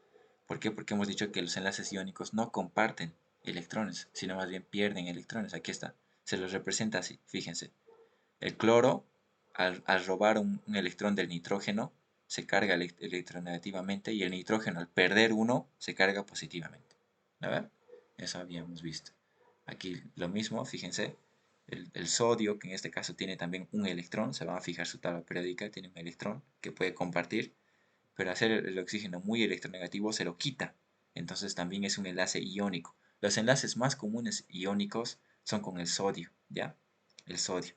S1: ¿Por qué? Porque hemos dicho que los enlaces iónicos no comparten electrones, sino más bien pierden electrones. Aquí está. Se los representa así, fíjense. El cloro, al robar un electrón del nitrógeno, se carga electronegativamente y el nitrógeno, al perder uno, se carga positivamente. ¿A ver? Eso habíamos visto. Aquí lo mismo, fíjense, el sodio, que en este caso tiene también un electrón, se van a fijar su tabla periódica, tiene un electrón que puede compartir, pero hacer el oxígeno muy electronegativo se lo quita. Entonces también es un enlace iónico. Los enlaces más comunes iónicos son con el sodio, ¿ya? El sodio.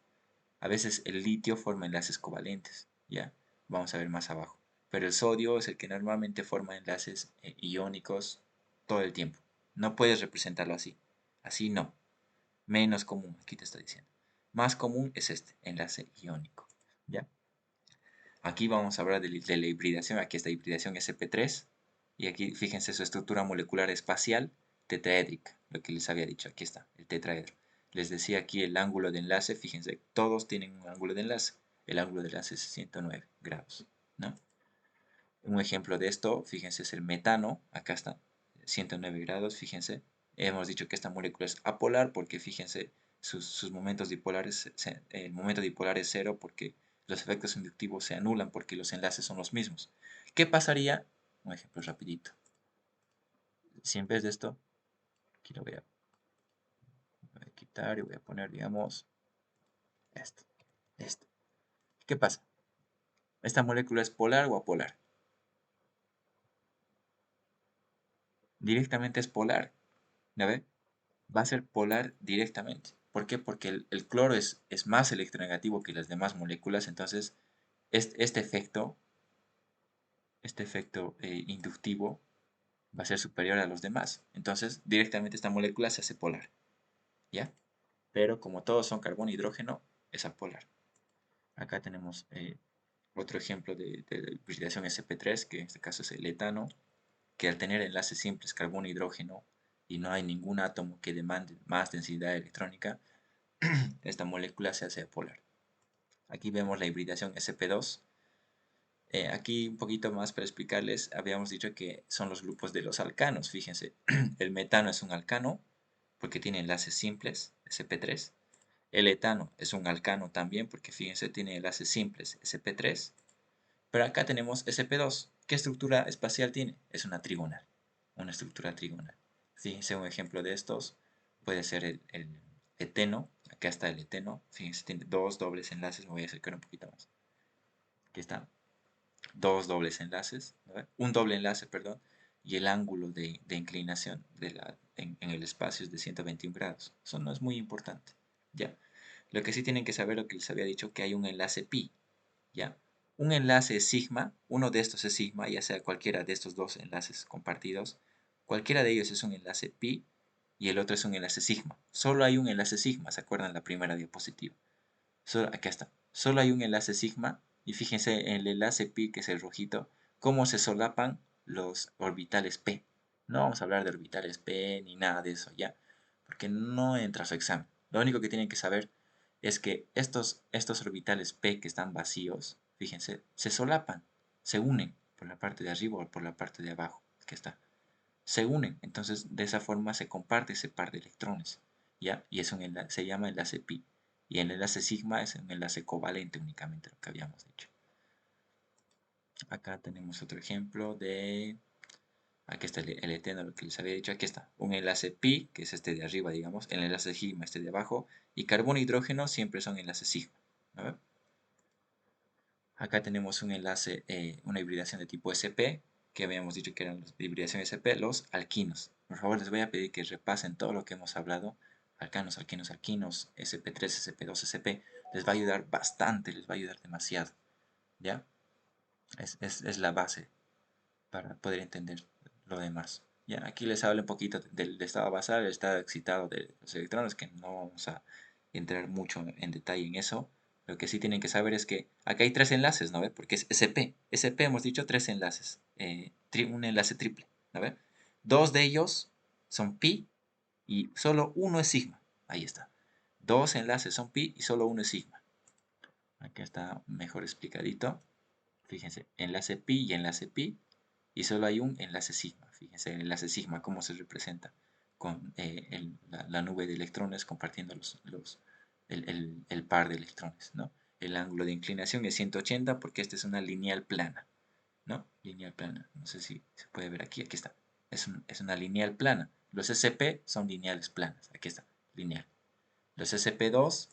S1: A veces el litio forma enlaces covalentes, ¿ya? Vamos a ver más abajo. Pero el sodio es el que normalmente forma enlaces iónicos todo el tiempo. No puedes representarlo así. Así no. Menos común, aquí te está diciendo. Más común es este, enlace iónico, ¿ya? Aquí vamos a hablar de la hibridación. Aquí está hibridación sp3. Y aquí fíjense su estructura molecular espacial tetraédrica. Lo que les había dicho. Aquí está, el tetraedro. Les decía aquí el ángulo de enlace. Fíjense, todos tienen un ángulo de enlace. El ángulo de enlace es 109 grados, ¿no? Un ejemplo de esto, fíjense, es el metano. Acá está, 109 grados. Fíjense, hemos dicho que esta molécula es apolar porque fíjense, sus momentos dipolares, el momento dipolar es cero porque los efectos inductivos se anulan porque los enlaces son los mismos. ¿Qué pasaría? Un ejemplo rapidito. Si en vez de esto, aquí lo voy a quitar y voy a poner, digamos, esto. Esto. ¿Qué pasa? ¿Esta molécula es polar o apolar? Directamente es polar. ¿Ya ve? Va a ser polar directamente. ¿Por qué? Porque el cloro es más electronegativo que las demás moléculas, entonces este efecto inductivo va a ser superior a los demás. Entonces, directamente esta molécula se hace polar, ¿ya? Pero como todos son carbono e hidrógeno, es apolar. Acá tenemos otro ejemplo de hibridación sp3, que en este caso es el etano, que al tener enlaces simples carbono-hidrógeno y no hay ningún átomo que demande más densidad electrónica, esta molécula se hace polar. Aquí vemos la hibridación sp2. Aquí un poquito más para explicarles, habíamos dicho que son los grupos de los alcanos. Fíjense, el metano es un alcano porque tiene enlaces simples, sp3. El etano es un alcano también porque fíjense, tiene enlaces simples, sp3. Pero acá tenemos sp2. ¿Qué estructura espacial tiene? Es una trigonal, una estructura trigonal. Fíjense un ejemplo de estos, puede ser el eteno. Acá está el eteno, fíjense, tiene dos dobles enlaces. Me voy a acercar un poquito más. Aquí está, dos dobles enlaces, ¿no? Un doble enlace, perdón, y el ángulo de inclinación en el espacio es de 121 grados. Eso no es muy importante, ¿ya? Lo que sí tienen que saber, lo que les había dicho, que hay un enlace pi, ¿ya? Un enlace es sigma, uno de estos es sigma, ya sea cualquiera de estos dos enlaces compartidos. Cualquiera de ellos es un enlace pi y el otro es un enlace sigma. Solo hay un enlace sigma, ¿se acuerdan la primera diapositiva? Acá está. Solo hay un enlace sigma y fíjense en el enlace pi, que es el rojito, cómo se solapan los orbitales p. No vamos a hablar de orbitales p ni nada de eso ya, porque no entra a su examen. Lo único que tienen que saber es que estos orbitales p que están vacíos, fíjense, se solapan, se unen por la parte de arriba o por la parte de abajo, que está. Se unen, entonces de esa forma se comparte ese par de electrones, ¿ya? Y se llama enlace pi. Y el enlace sigma es un enlace covalente únicamente, lo que habíamos dicho. Acá tenemos otro ejemplo aquí está el eteno, lo que les había dicho. Aquí está, un enlace pi, que es este de arriba, digamos, el enlace sigma, este de abajo, y carbono e hidrógeno siempre son enlaces sigma. ¿No? Acá tenemos un enlace, una hibridación de tipo sp, que habíamos dicho que eran de hibridación sp, los alquinos. Por favor, les voy a pedir que repasen todo lo que hemos hablado. Alcanos, alquinos, alquinos, sp3, sp2, sp. Les va a ayudar bastante, les va a ayudar demasiado. ¿Ya? Es la base para poder entender lo demás. ¿Ya? Aquí les hablo un poquito del estado basal, el estado excitado de los electrones, que no vamos a entrar mucho en detalle en eso. Lo que sí tienen que saber es que acá hay tres enlaces, ¿no ve? Porque es SP. SP hemos dicho tres enlaces. Un enlace triple, ¿no ve? Dos de ellos son pi y solo uno es sigma. Ahí está. Dos enlaces son pi y solo uno es sigma. Aquí está mejor explicadito. Fíjense, enlace pi y enlace pi. Y solo hay un enlace sigma. Fíjense, el enlace sigma, cómo se representa con la nube de electrones compartiendo el par de electrones, ¿no? El ángulo de inclinación es 180 porque esta es una lineal plana, ¿no? Lineal plana. No sé si se puede ver aquí. Aquí está. Es una lineal plana. Los SP son lineales planas. Aquí está. Lineal. Los SP2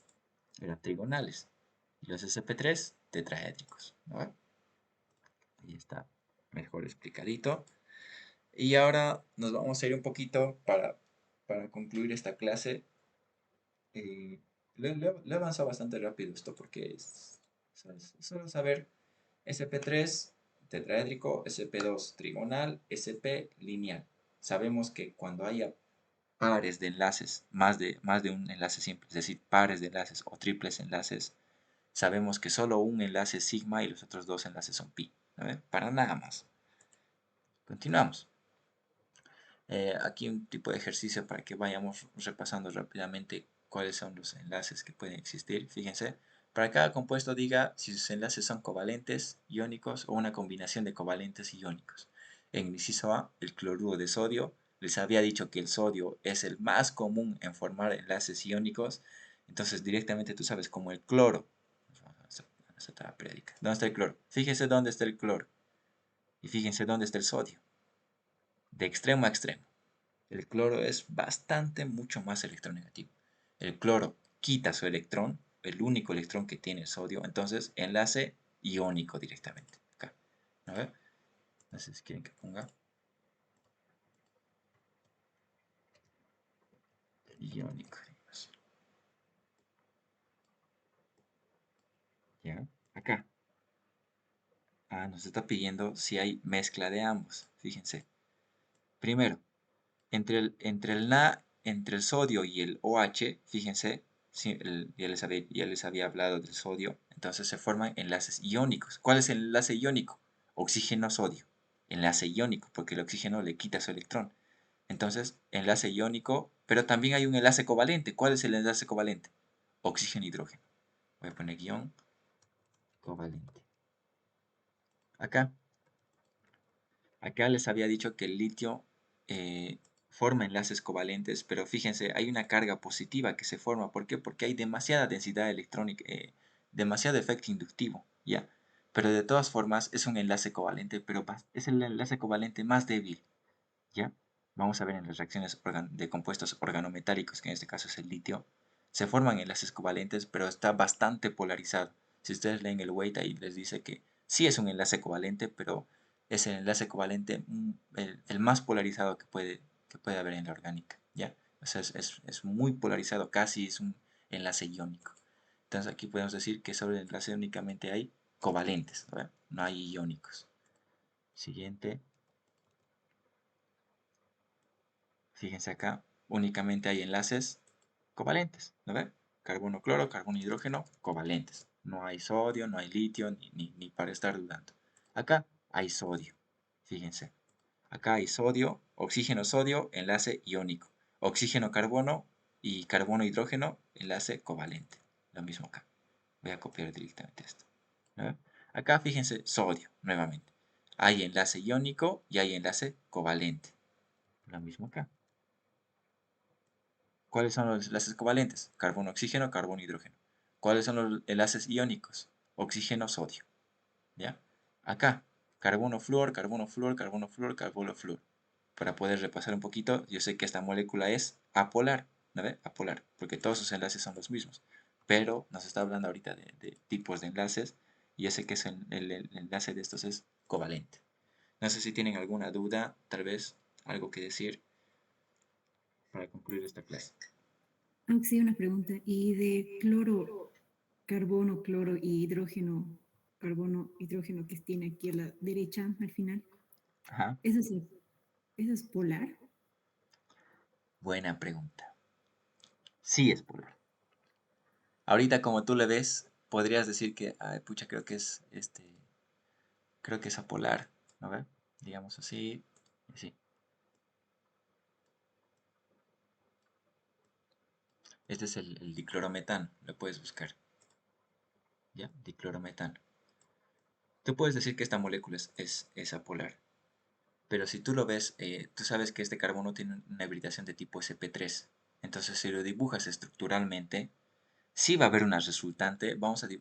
S1: eran trigonales. Y los SP3 tetraédricos, ¿no? Ahí está. mejor explicadito. Y ahora nos vamos a ir un poquito para concluir esta clase. Eh, le he avanzado bastante rápido esto porque es solo saber SP3 tetraédrico, SP2 trigonal, SP lineal. Sabemos que cuando haya pares de enlaces, más de un enlace simple, es decir, pares de enlaces o triples enlaces, sabemos que solo un enlace es sigma y los otros dos enlaces son pi. ¿No? Para nada más. Continuamos. Aquí un tipo de ejercicio para que vayamos repasando rápidamente cuáles son los enlaces que pueden existir. Fíjense, para cada compuesto diga si sus enlaces son covalentes, iónicos o una combinación de covalentes y iónicos. En inciso A, el cloruro de sodio. Les había dicho que el sodio es el más común en formar enlaces iónicos. Entonces directamente tú sabes como el cloro. Esta tabla periódica. ¿Dónde está el cloro? Fíjense dónde está el cloro. Y fíjense dónde está el sodio. De extremo a extremo. El cloro es bastante mucho más electronegativo. El cloro quita su electrón, el único electrón que tiene el sodio, entonces enlace iónico directamente. Acá. A ver, no sé si quieren que ponga iónico. ¿Ya? Acá. Nos está pidiendo si hay mezcla de ambos. Fíjense. Primero, entre el sodio y el OH, fíjense, ya les había hablado del sodio, entonces se forman enlaces iónicos. ¿Cuál es el enlace iónico? Oxígeno-sodio. Enlace iónico, porque el oxígeno le quita su electrón. Entonces, enlace iónico, pero también hay un enlace covalente. ¿Cuál es el enlace covalente? Oxígeno-hidrógeno. Voy a poner guión covalente. Acá, Acá les había dicho que el litio eh, forma enlaces covalentes, pero fíjense, hay una carga positiva que se forma. ¿Por qué? Porque hay demasiada densidad electrónica, demasiado efecto inductivo, ¿ya? Pero de todas formas es un enlace covalente, pero es el enlace covalente más débil, ¿ya? Vamos a ver en las reacciones de compuestos organometálicos, que en este caso es el litio, se forman enlaces covalentes, pero está bastante polarizado. Si ustedes leen el weight ahí les dice que sí es un enlace covalente, pero es el enlace covalente el más polarizado que puede haber en la orgánica, ¿ya? O sea, es muy polarizado, casi es un enlace iónico. Entonces aquí podemos decir que sobre el enlace únicamente hay covalentes, ¿verdad? No hay iónicos. Siguiente. Fíjense acá, únicamente hay enlaces covalentes, ¿no ven? Carbono, cloro, carbono, hidrógeno, covalentes. No hay sodio, no hay litio, ni para estar dudando. Acá hay sodio, fíjense. Acá hay sodio, oxígeno, sodio, enlace iónico. Oxígeno, carbono y carbono, hidrógeno, enlace covalente. Lo mismo acá. Voy a copiar directamente esto. ¿No ven? Acá fíjense, sodio, nuevamente. Hay enlace iónico y hay enlace covalente. Lo mismo acá. ¿Cuáles son los enlaces covalentes? Carbono, oxígeno, carbono, hidrógeno. ¿Cuáles son los enlaces iónicos? Oxígeno, sodio. ¿Ya? Acá, carbono, flúor, carbono, flúor, carbono, flúor, carbono, flúor. Para poder repasar un poquito, yo sé que esta molécula es apolar, ¿no ve? Apolar, porque todos sus enlaces son los mismos. Pero nos está hablando ahorita de tipos de enlaces y yo sé que el enlace de estos es covalente. No sé si tienen alguna duda, tal vez algo que decir para concluir esta clase.
S2: Aunque sí, una pregunta. ¿Y de cloro, carbono, cloro y hidrógeno, carbono, hidrógeno que tiene aquí a la derecha al final?
S1: Ajá.
S2: ¿Eso es polar?
S1: Buena pregunta. Sí es polar. Ahorita como tú le ves, podrías decir que, ay, pucha, creo que es apolar, ¿no ve? Digamos así, y sí. Este es el diclorometano, lo puedes buscar, ¿ya? Diclorometano. Tú puedes decir que esta molécula es apolar, pero si tú lo ves, tú sabes que este carbono tiene una hibridación de tipo sp3. Entonces, si lo dibujas estructuralmente, sí va a haber una resultante. Vamos a ver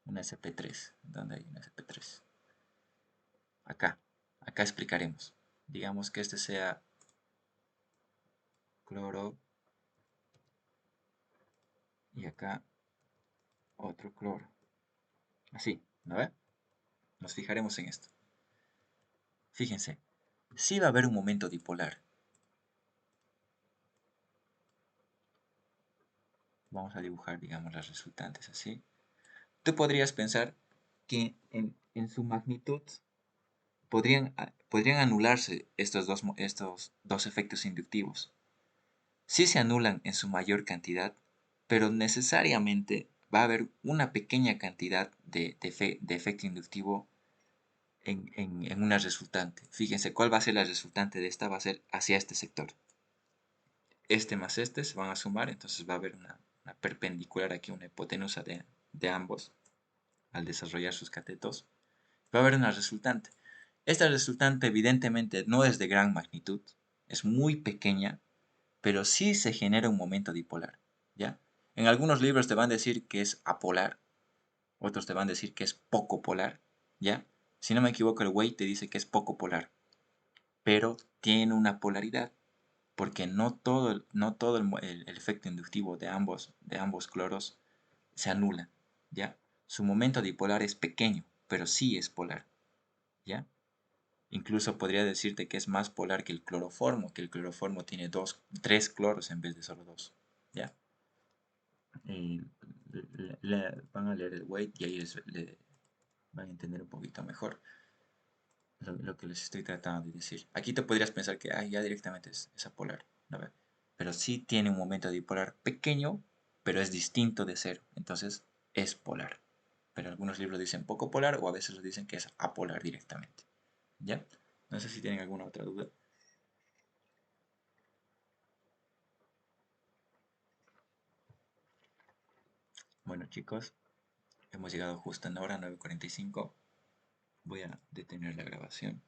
S1: una sp3. ¿Dónde hay una sp3? Acá, acá explicaremos. Digamos que este sea cloro y acá otro cloro. Así, ¿no ve? Nos fijaremos en esto. Fíjense, sí va a haber un momento dipolar. Vamos a dibujar, digamos, las resultantes así. Tú podrías pensar que en su magnitud podrían anularse estos dos efectos inductivos. Sí se anulan en su mayor cantidad, pero necesariamente va a haber una pequeña cantidad de efecto inductivo en una resultante. Fíjense cuál va a ser la resultante de esta, va a ser hacia este sector. Este más este se van a sumar, entonces va a haber una perpendicular aquí, una hipotenusa de ambos al desarrollar sus catetos. Va a haber una resultante. Esta resultante evidentemente no es de gran magnitud, es muy pequeña, pero sí se genera un momento dipolar, ¿ya? En algunos libros te van a decir que es apolar, otros te van a decir que es poco polar, ¿ya? Si no me equivoco, el Weight te dice que es poco polar, pero tiene una polaridad, porque no todo el efecto inductivo de ambos cloros se anula, ¿ya? Su momento dipolar es pequeño, pero sí es polar, ¿ya? Incluso podría decirte que es más polar que el cloroformo tiene tres cloros en vez de solo dos, ¿ya? Y van a leer el weight y ahí van a entender un poquito mejor lo que les estoy tratando de decir. Aquí te podrías pensar que ya directamente es apolar, ¿no? Pero sí tiene un momento dipolar pequeño, pero es distinto de cero, entonces es polar. Pero algunos libros dicen poco polar o a veces lo dicen que es apolar directamente, ¿ya? No sé si tienen alguna otra duda. Bueno chicos, hemos llegado justo en hora 9:45. Voy a detener la grabación.